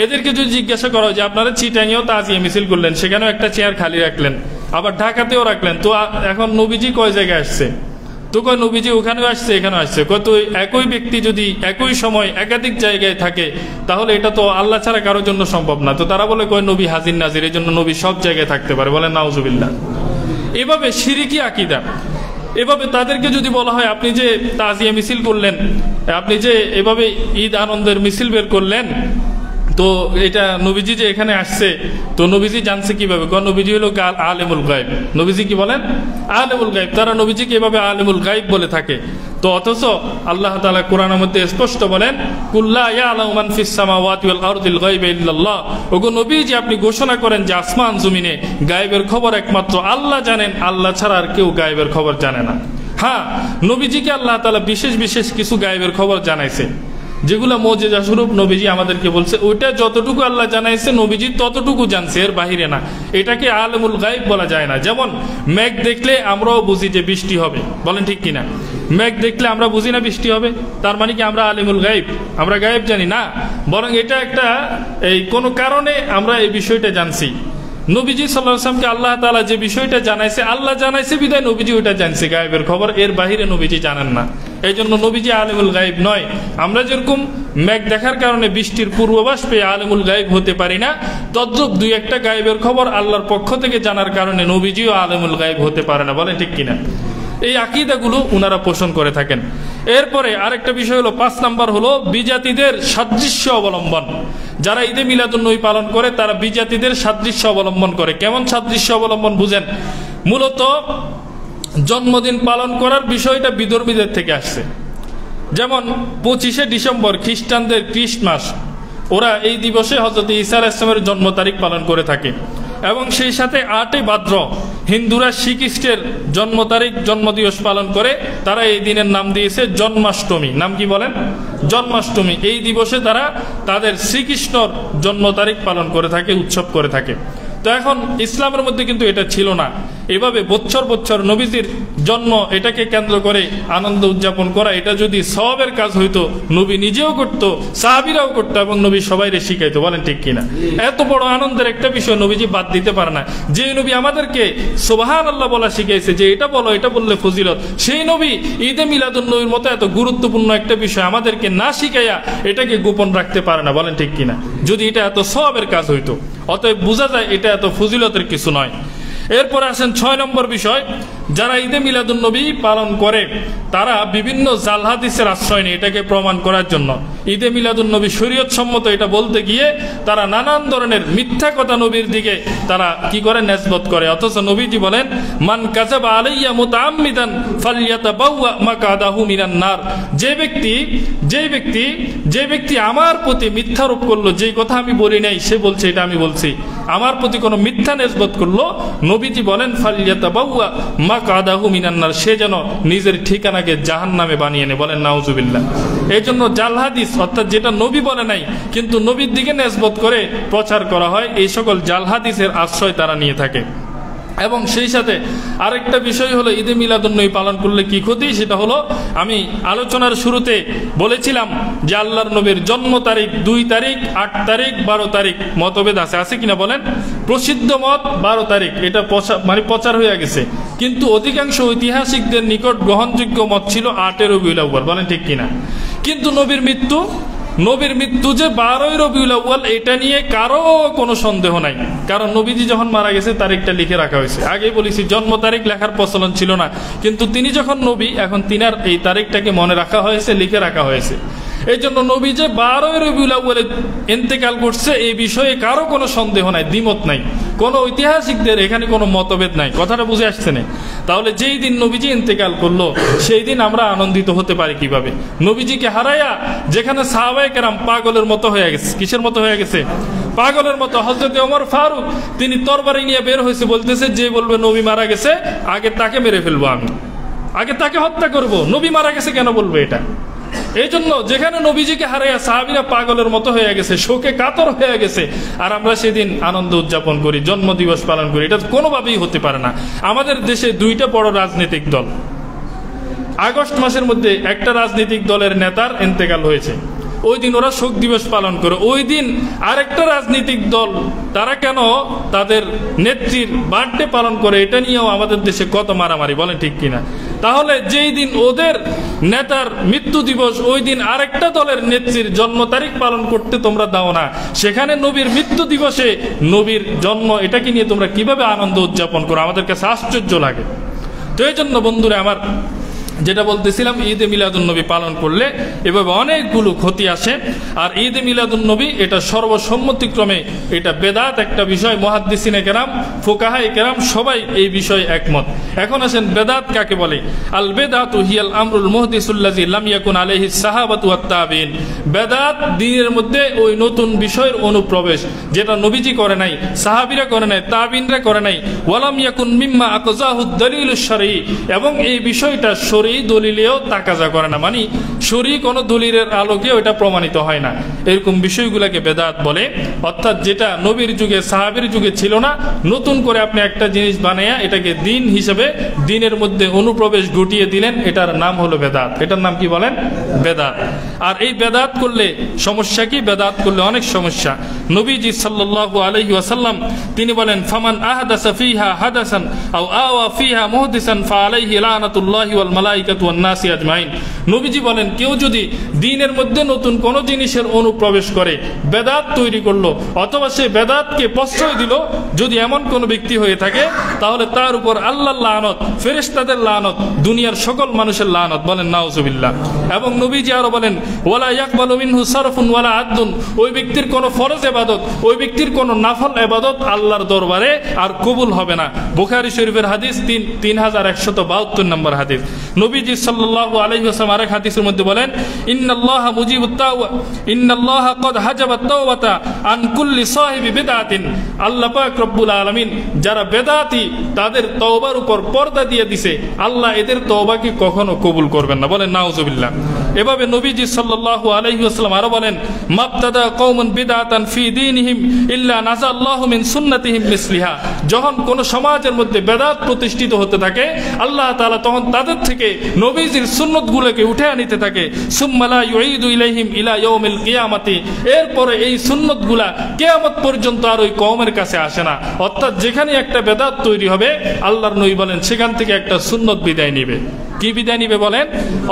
এদেরকে যদি জিজ্ঞাসা করা হয় যে আপনারা চিটাঙেও তাজিয়া মিছিল করলেন, সেখানেও একটা চেয়ার খালি রাখলেন, আবার ঢাকাতেও রাখলেন, তো এখন নবীজি কয় জায়গায় আসছে? তো কয় নবীজি ওখানেও আসছে, এখানেও আসছে। কত একই ব্যক্তি যদি একই সময় একাধিক জায়গায় থাকে, তাহলে এটা তো আল্লাহ ছাড়া কারোর জন্য সম্ভব না। তো তারা বলে কয় নবী হাজির নাজির, এই জন্য নবী সব জায়গায় থাকতে পারে। বলেন নাউজুবিল্লাহ। এভাবে শিরকি আকীদা। এভাবে তাদেরকে যদি বলা হয় আপনি যে তাজিয়া মিছিল করলেন, আপনি যে এভাবে ঈদ আনন্দের মিছিল বের করলেন, তো এটা নবীজি যে এখানে আসছে, তো নবীজি জানছে কিভাবে? নবীজি হলো আলেমুল গায়ব। নবীজি কি বলেন? আলেমুল গায়ব। তারা নবীজিকে এভাবে আলেমুল গায়ব বলে থাকে। তো অথচ আল্লাহ তাআলা কোরআনের মধ্যে স্পষ্ট বলেন, কুল্লা ইয়ালামু মান ফিস সামাওয়াতি ওয়াল আরদিল গায়বা ইল্লাল্লাহ। ওগো নবীজি, আপনি ঘোষণা করেন যে আসমান জমিনে গায়বের খবর একমাত্র আল্লাহ জানেন, আল্লাহ ছাড়া আর কেউ গায়বের খবর জানে না। হ্যাঁ, নবীজিকে আল্লাহ তাআলা বিশেষ বিশেষ কিছু গায়বের খবর জানাইছে, যেগুলো মুজিজা স্বরূপ নবীজি আমাদেরকে বলছে। ওইটা যতটুকু আল্লাহ জানাইছে নবীজি ততটুকু জানছে, এর বাহিরে না। এটাকে আলেমুল গায়ব বলা যায় না। যেমন মেঘ দেখলে আমরাও বুঝি যে বৃষ্টি হবে। বলেন ঠিক কিনা? মেঘ দেখলে আমরা বুঝি না বৃষ্টি হবে, তার মানে কি আমরা আলেমুল গায়ব? আমরা গায়ব জানি না, বরং এটা একটা এই কোনো কারণে আমরা এই বিষয়টা জানছি। নবীজি সাল্লাল্লাহু আলাইহি ওয়াসাল্লামকে আল্লাহ তাআলা যে বিষয়টা জানাইছে, আল্লাহ জানাইছে বিধায় নবীজি ওইটা জানছে, গায়বের খবর। এর বাহিরে নবীজি জানেন না। এই জন্য নবীজি আলেমুল গায়েব নয়। আমরা যেরকম মেঘ দেখার কারণে বৃষ্টির পূর্বাভাস পেয়ে আলেমুল গায়েব হতে পারি না, তদ্রূপ দুই একটা গায়েবের খবর আল্লাহর পক্ষ থেকে জানার কারণে নবীজিও আলেমুল গায়েব হতে পারে না। বলেন ঠিক কিনা? এই আকীদাগুলো উনারা পোষণ করে থাকেন। এরপরে আরেকটা বিষয় হলো 5 নাম্বার হলো বিজাতিদের সাদৃশ্য অবলম্বন। যারা ঈদে মিলাদুন্নবী পালন করে তারা বিজাতিদের সাদৃশ্য অবলম্বন করে। কেমন সাদৃশ্য অবলম্বন বুঝেন? মূলত জন্মদিন পালন করার বিষয়টা বিধর্মীদের থেকে আসছে। যেমন 25শে ডিসেম্বর খ্রিস্টানদের ক্রিসমাস, ওরা এই দিবসে হযরত ঈসা আলাইহিস সালামের জন্ম তারিখ পালন করে থাকে। এবং সেই সাথে 8 ভাদ্র হিন্দুরা শ্রীকৃষ্ণের জন্ম তারিখ জন্মদিবস পালন করে, তারা এই দিনের নাম দিয়েছে জন্মাষ্টমী। নাম কি বলেন? জন্মাষ্টমী। এই দিবসে তারা তাদের শ্রীকৃষ্ণর জন্ম তারিখ পালন করে থাকে, উৎসব করে থাকে। তো এখন ইসলামের মধ্যে কিন্তু এটা ছিল না। এভাবে বছর বছর নবীজির জন্ম এটাকে কেন্দ্র করে আনন্দ উদযাপন করা, এটা যদি সওয়াবের কাজ হইতো নবী নিজেও করত, সাহাবীরাও করত এবং নবী সবাইরে শিখাইতো। বলেন ঠিক কিনা? এত বড় আনন্দের একটা বিষয় নবীজি বাদ দিতে পারে না। যে নবী আমাদেরকে সুবহানাল্লাহ বলা শিখাইছে, যে এটা বলো, এটা বললে ফজিলত, সেই নবী ঈদে মিলাদুন্নবীর মতো এত গুরুত্বপূর্ণ একটা বিষয় আমাদেরকে না শিখাইয়া এটাকে গোপন রাখতে পারে না। বলেন ঠিক কিনা? যদি এটা এত সওয়াবের কাজ হইতো। অতএব বোঝা যায় এটা এত ফজিলতের কিছু নয়। এরপরে আসেন 6 নম্বর বিষয়, যারা ঈদে মিলাদুন্নবী পালন করে তারা বিভিন্ন জাল হাদিসের আশ্রয় নেয় এটাকে প্রমাণ করার জন্য। ঈদে মিলাদুন্নবী শরীয়ত সম্মত এটা বলতে গিয়ে তারা নানান ধরনের মিথ্যা কথা নবীর দিকে তারা কি করে নেসবত করে। অথচ নবীজি বলেন, মান কাযাবা আলাইয়া মুতাআম্মিদান ফালইয়াতাবাওয়া মাকআদাহু মিনান নার। যে ব্যক্তি আমার প্রতি মিথ্যারোপ করলো, যেই কথা আমি বলি নাই সে বলছে এটা আমি বলছি, আমার প্রতি কোনো মিথ্যা নেসবত করলো, নবীজি বলেন ফালইয়াতাবাওয়া মাকআদাহু মিনান নার, সে যেন নিজের ঠিকানাকে জাহান্নামে বানিয়ে নেয়। বলেন নাউজুবিল্লাহ। এই জন্য জাল হাদিস অর্থাৎ যেটা নবী বলে নাই কিন্তু নবীর দিকে নেসবত করে প্রচার করা হয়, এই সকল জাল হাদিসের আশ্রয় তারা নিয়ে থাকে। এবং সেই সাথে আরেকটা বিষয় হলো ঈদে মিলাদুন্নবী পালন করলে কি ক্ষতি, সেটা হলো আমি আলোচনার শুরুতে বলেছিলাম যে আল্লাহর নবীর জন্ম তারিখ 2 তারিখ, 8 তারিখ, 12 তারিখ মতভেদ আছে কিনা বলেন? প্রসিদ্ধ মত 12 তারিখ, এটা প্রচার হয়ে গেছে, কিন্তু অধিকাংশ ঐতিহাসিকদের নিকট গ্রহণযোগ্য মত ছিল 8 রবিউল আউয়াল। বলেন ঠিক কিনা? কিন্তু নবীর মৃত্যু যে 12 রবিউল আউয়াল, এটা নিয়ে কারো কোনো সন্দেহ নাই। কারণ নবীজি যখন মারা গেছে তারিখটা লিখে রাখা হয়েছে। আগেই বলেছি জন্ম তারিখ লেখার প্রচলন ছিল না, কিন্তু তিনি যখন নবী, এখন তিনার এই তারিখটাকে মনে রাখা হয়েছে, লিখে রাখা হয়েছে। এই জন্য নবী যে 12 রবিউল আউয়ালে ইন্তেকাল করছে এই বিষয়ে কারো কোনো সন্দেহ নাই, দ্বিমত নাই, কোন ঐতিহাসিকদের এখানে কোনো মতভেদ নাই। কথাটা বুঝে আসছে না? তাহলে যেই দিন নবীজি ইন্তেকাল করলো সেই দিন আমরা আনন্দিত হতে পারি কিভাবে? নবীজিকে হারাইয়া যেখানে সাহাবায়ে কেরাম পাগলের মতো হয়ে গেছে। কিসের মতো হয়ে গেছে? পাগলের মতো। হযরত ওমর ফারুক তিনি তরবারি নিয়ে বের হয়েছে, বলতেছে যে বলবে নবী মারা গেছে আগে তাকে মেরে ফেলবো, আমি আগে তাকে হত্যা করব, নবী মারা গেছে কেন বলবো এটা? এই জন্য যেখানে নবীজিকে হারাইয়া সাহাবীরা পাগলের মতো হয়ে গেছে, শোকে কাতর হয়ে গেছে, আর আমরা সেদিন আনন্দ উদযাপন করি, জন্মদিবস পালন করি, এটা কোনোভাবেই হতে পারে না। আমাদের দেশে 2টা বড় রাজনৈতিক দল, আগস্ট মাসের মধ্যে একটা রাজনৈতিক দলের নেতার ইন্তেকাল হয়েছে, ওই দিন ওরা শোক দিবস পালন করে। ওই দিন আরেকটা রাজনৈতিক দল তারা কেন তাদের নেত্রীর বার্থডে পালন করে, এটা নিয়েও আমাদের দেশে কত মারামারি। বলেন ঠিক কিনা? তাহলে যেই দিন ওদের নেতার মৃত্যু দিবস, ওই দিন আরেকটা দলের নেত্রীর জন্ম তারিখ পালন করতে তোমরা দাও না, সেখানে নবীর মৃত্যু দিবসে নবীর জন্ম, এটাকে নিয়ে তোমরা কিভাবে আনন্দ উদযাপন করো? আমাদের কাছে আশ্চর্য লাগে। তো এই জন্য বন্ধুরা আমার, যেটা বলতেছিলাম, ঈদে মিলাদুন্নবী পালন করলে এভাবে অনেকগুলো ক্ষতি আসে। আর ঈদে মিলাদুন্নবী এটা সর্বসম্মতিক্রমে এটা বেদাত একটা বিষয়। মুহাদ্দিসিনে কেরাম, ফুকাহায়ে কেরাম সবাই এই বিষয়ে একমত। এখন আসেন বেদাত কাকে বলে? আল বেদাতু হিয়াল আমরুল মুহদিসুল্লাযী লাম ইয়াকুন আলাইহি সাহাবাতু ওয়াত তাবিঈন। বেদাত দ্বীনের মধ্যে ওই নতুন বিষয়ের অনুপ্রবেশ, যেটা নবীজি করে নাই, সাহাবীরা করে নাই, তাবিঈনরা করে নাই। ওয়ালাম ইয়াকুন মিম্মা আকাযাহুদ দলিলুশ শরঈ, এবং এই বিষয়টা দলিলেও তাকাজা করে না, মানে শরঈ কোন দলিলের আলোকে ওটা প্রমাণিত হয় না। এরকম বিষয়গুলোকে বেদাত বলে। অর্থাৎ যেটা নবীর যুগে, সাহাবীর যুগে ছিল না, নতুন করে আপনি একটা জিনিস বানায়া এটাকে দিন হিসেবে দিনের মধ্যে অনুপ্রবেশ ঘটিয়ে দিলেন, এটার নাম হলো বেদাত। এটার নাম কি বলেন? বেদাত। আর এই বেদাত করলে সমস্যা কি? বেদাত করলে অনেক সমস্যা। নবীজি সাল্লাল্লাহু আলাইহি ওয়াসাল্লাম তিনি বলেন, ফামান আহদাসা ফিহা হাদাসান আও আওয়া ফিহা মুহদিসান ফাআলাইহি লানাতুল্লাহি ওয়াল মালাইকা মালাইকাতু ওয়ান নাসি আজমাইন। নবীজি বলেন, কেউ যদি দ্বীনের মধ্যে নতুন কোনো জিনিসের অনুপ্রবেশ করে, বেদাত তৈরি করলো, অথবা সে বেদাতকে প্রশ্রয় দিল, যদি এমন কোনো ব্যক্তি হয়ে থাকে, তাহলে তার উপর আল্লাহর লানত, ফেরেশতাদের লানত, দুনিয়ার সকল মানুষের লানত। বলেন নাউজুবিল্লাহ। এবং নবীজি আরো বলেন, ওয়ালা ইয়াকবালু মিনহু সারফুন ওয়ালা আদলুন, ওই ব্যক্তির কোনো ফরজ ইবাদত, ওই ব্যক্তির কোনো নাফল ইবাদত আল্লাহর দরবারে আর কবুল হবে না। বুখারী শরীফের হাদিস 3172 নম্বর হাদিস। নবীজি সাল্লাল্লাহু আলাইহি ওয়াসাল্লাম আরেক হাদিসের মধ্যে বলেন, ইন্নাল্লাহা মুজিবুত তাওবা, ইন্নাল্লাহা কদ হাজাবাত তাওবাতা আন কুল্লি সাহিবি বিদআতিন। আল্লাহ পাক রব্বুল আলামিন যারা বেদাতি তাদের তওবার উপর পর্দা দিয়ে দিয়েছে, আল্লাহ এদের তওবাকে কখনো কবুল করবেন না। বলেন নাউজুবিল্লাহ। এভাবে নবীজি সাল্লাল্লাহু আলাইহি ওয়াসাল্লাম আরো বলেন, মাবতাদা কওমুন বিদআতান ফি দীনিহিম ইল্লা নাযাল্লাহু মিন সুন্নাতিহিম মিসলিহা। যখন কোন সমাজের মধ্যে বেদাত প্রতিষ্ঠিত হতে থাকে, আল্লাহ তাআলা তখন তাদের থেকে নবীজির সুন্নতগুলোকে উঠে আনিতে থাকে। সুম্মা লা ইউঈদু ইলাইহিম ইলা ইয়াউমিল কিয়ামাতি। এরপরে এই সুন্নতগুলা কিয়ামত পর্যন্ত আর ওই কওমের কাছে আসে না। অর্থাৎ যেখানে একটা বেদাত তৈরি হবে, আল্লাহর নবী বলেন সেখান থেকে একটা সুন্নত বিদায় নিবে। কি বিদায় নিবে বলেন?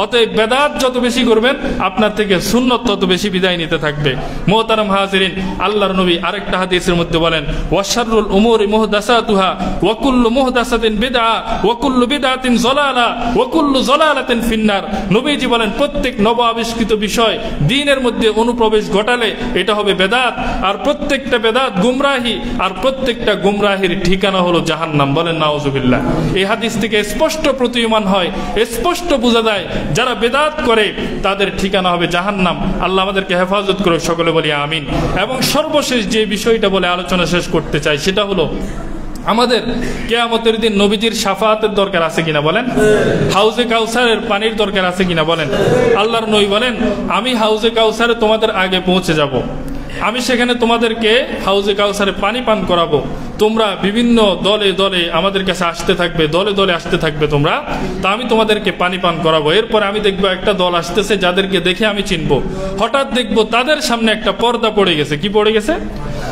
অতএব বেদাত যত বেশি করবেন, আপনার থেকে সুন্নত তত বেশি বিদায় নিতে থাকবে। মুহতারাম হাজিরিন, আল্লাহর নবী আরেকটা হাদিসের মধ্যে বলেন, ওয়াশাররুল উমুরি মুহদাসাতুহা ওয়া কুল্লু মুহদাসাতিন বিদআ ওয়া কুল্লু বিদআতিন যালালা ওয়া কুল্লু যালালাতিন ফিন্নার। নবীজি বলেন, প্রত্যেক নব আবিষ্কৃত বিষয় দ্বীনের মধ্যে অনুপ্রবেশ ঘটালে এটা হবে বেদাত, আর প্রত্যেকটা বেদাত গুমরাহি, আর প্রত্যেকটা গুমরাহির ঠিকানা হলো জাহান্নাম। বলেন নাউজুবিল্লাহ। এই হাদিস থেকে স্পষ্ট প্রতীয়মান হয়, স্পষ্ট বোঝা যায়, যারা বেদাত করে তাদের ঠিকানা হবে জাহান্নাম। আল্লাহ আমাদেরকে হেফাজত করে, সকলে বলি আমিন। এবং সর্বশেষ যে বিষয়টা বলে আলোচনা শেষ করতে চাই, সেটা হলো আমাদের কিয়ামতের দিন নবীজির শাফাআতের দরকার আছে কিনা বলেন? হাউজে কাউসারের পানির দরকার আছে কিনা বলেন? আল্লাহর নবী বলেন, আমি হাউজে কাউসারে তোমাদের আগে পৌঁছে যাব, আমি সেখানে তোমাদেরকে হাউজে কাউসারে পানি পান করাবো। তোমরা বিভিন্ন দলে দলে আমাদের কাছে আসতে থাকবে, দলে দলে আসতে থাকবে তোমরা, তা আমি তোমাদেরকে পানি পান করাবো। এরপর আমি দেখবো একটা দল আসতেছে, যাদেরকে দেখে আমি চিনবো। হঠাৎ দেখবো তাদের সামনে একটা পর্দা পড়ে গেছে। কি পড়ে গেছে?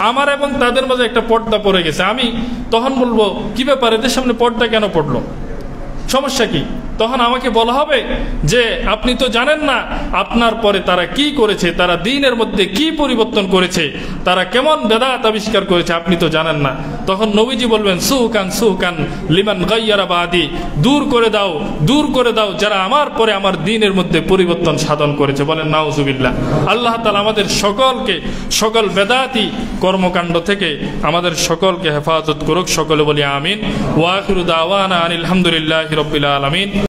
আমার এবং তাদের মাঝে একটা পর্দা পড়ে গেছে। আমি তখন বলবো, কি ব্যাপার, এদের সামনে পর্দা কেন পড়লো, সমস্যা কি? তখন আমাকে বলা হবে যে আপনি তো জানেন না আপনার পরে তারা কি করেছে, তারা দ্বীনের মধ্যে কি পরিবর্তন করেছে, তারা কেমন বেদাত আবিষ্কার করেছে, আপনি তো জানেন না। তখন নবীজি বলবেন, সুহকান সুহকান লিমান গায়্যারা বাদি, দূর করে দাও, দূর করে দাও যারা আমার পরে আমার দ্বীনের মধ্যে পরিবর্তন সাধন করেছে। বলেন নাউজুবিল্লাহ। আল্লাহ তাআলা আমাদের সকলকে সকল বেদাতি কর্মকাণ্ড থেকে আমাদের সকলকে হেফাজত করুক, সকলে বলি আমিন। ওয়া আখিরু দাওয়ানা আনিল হামদুলিল্লাহি রাব্বিল আলামিন।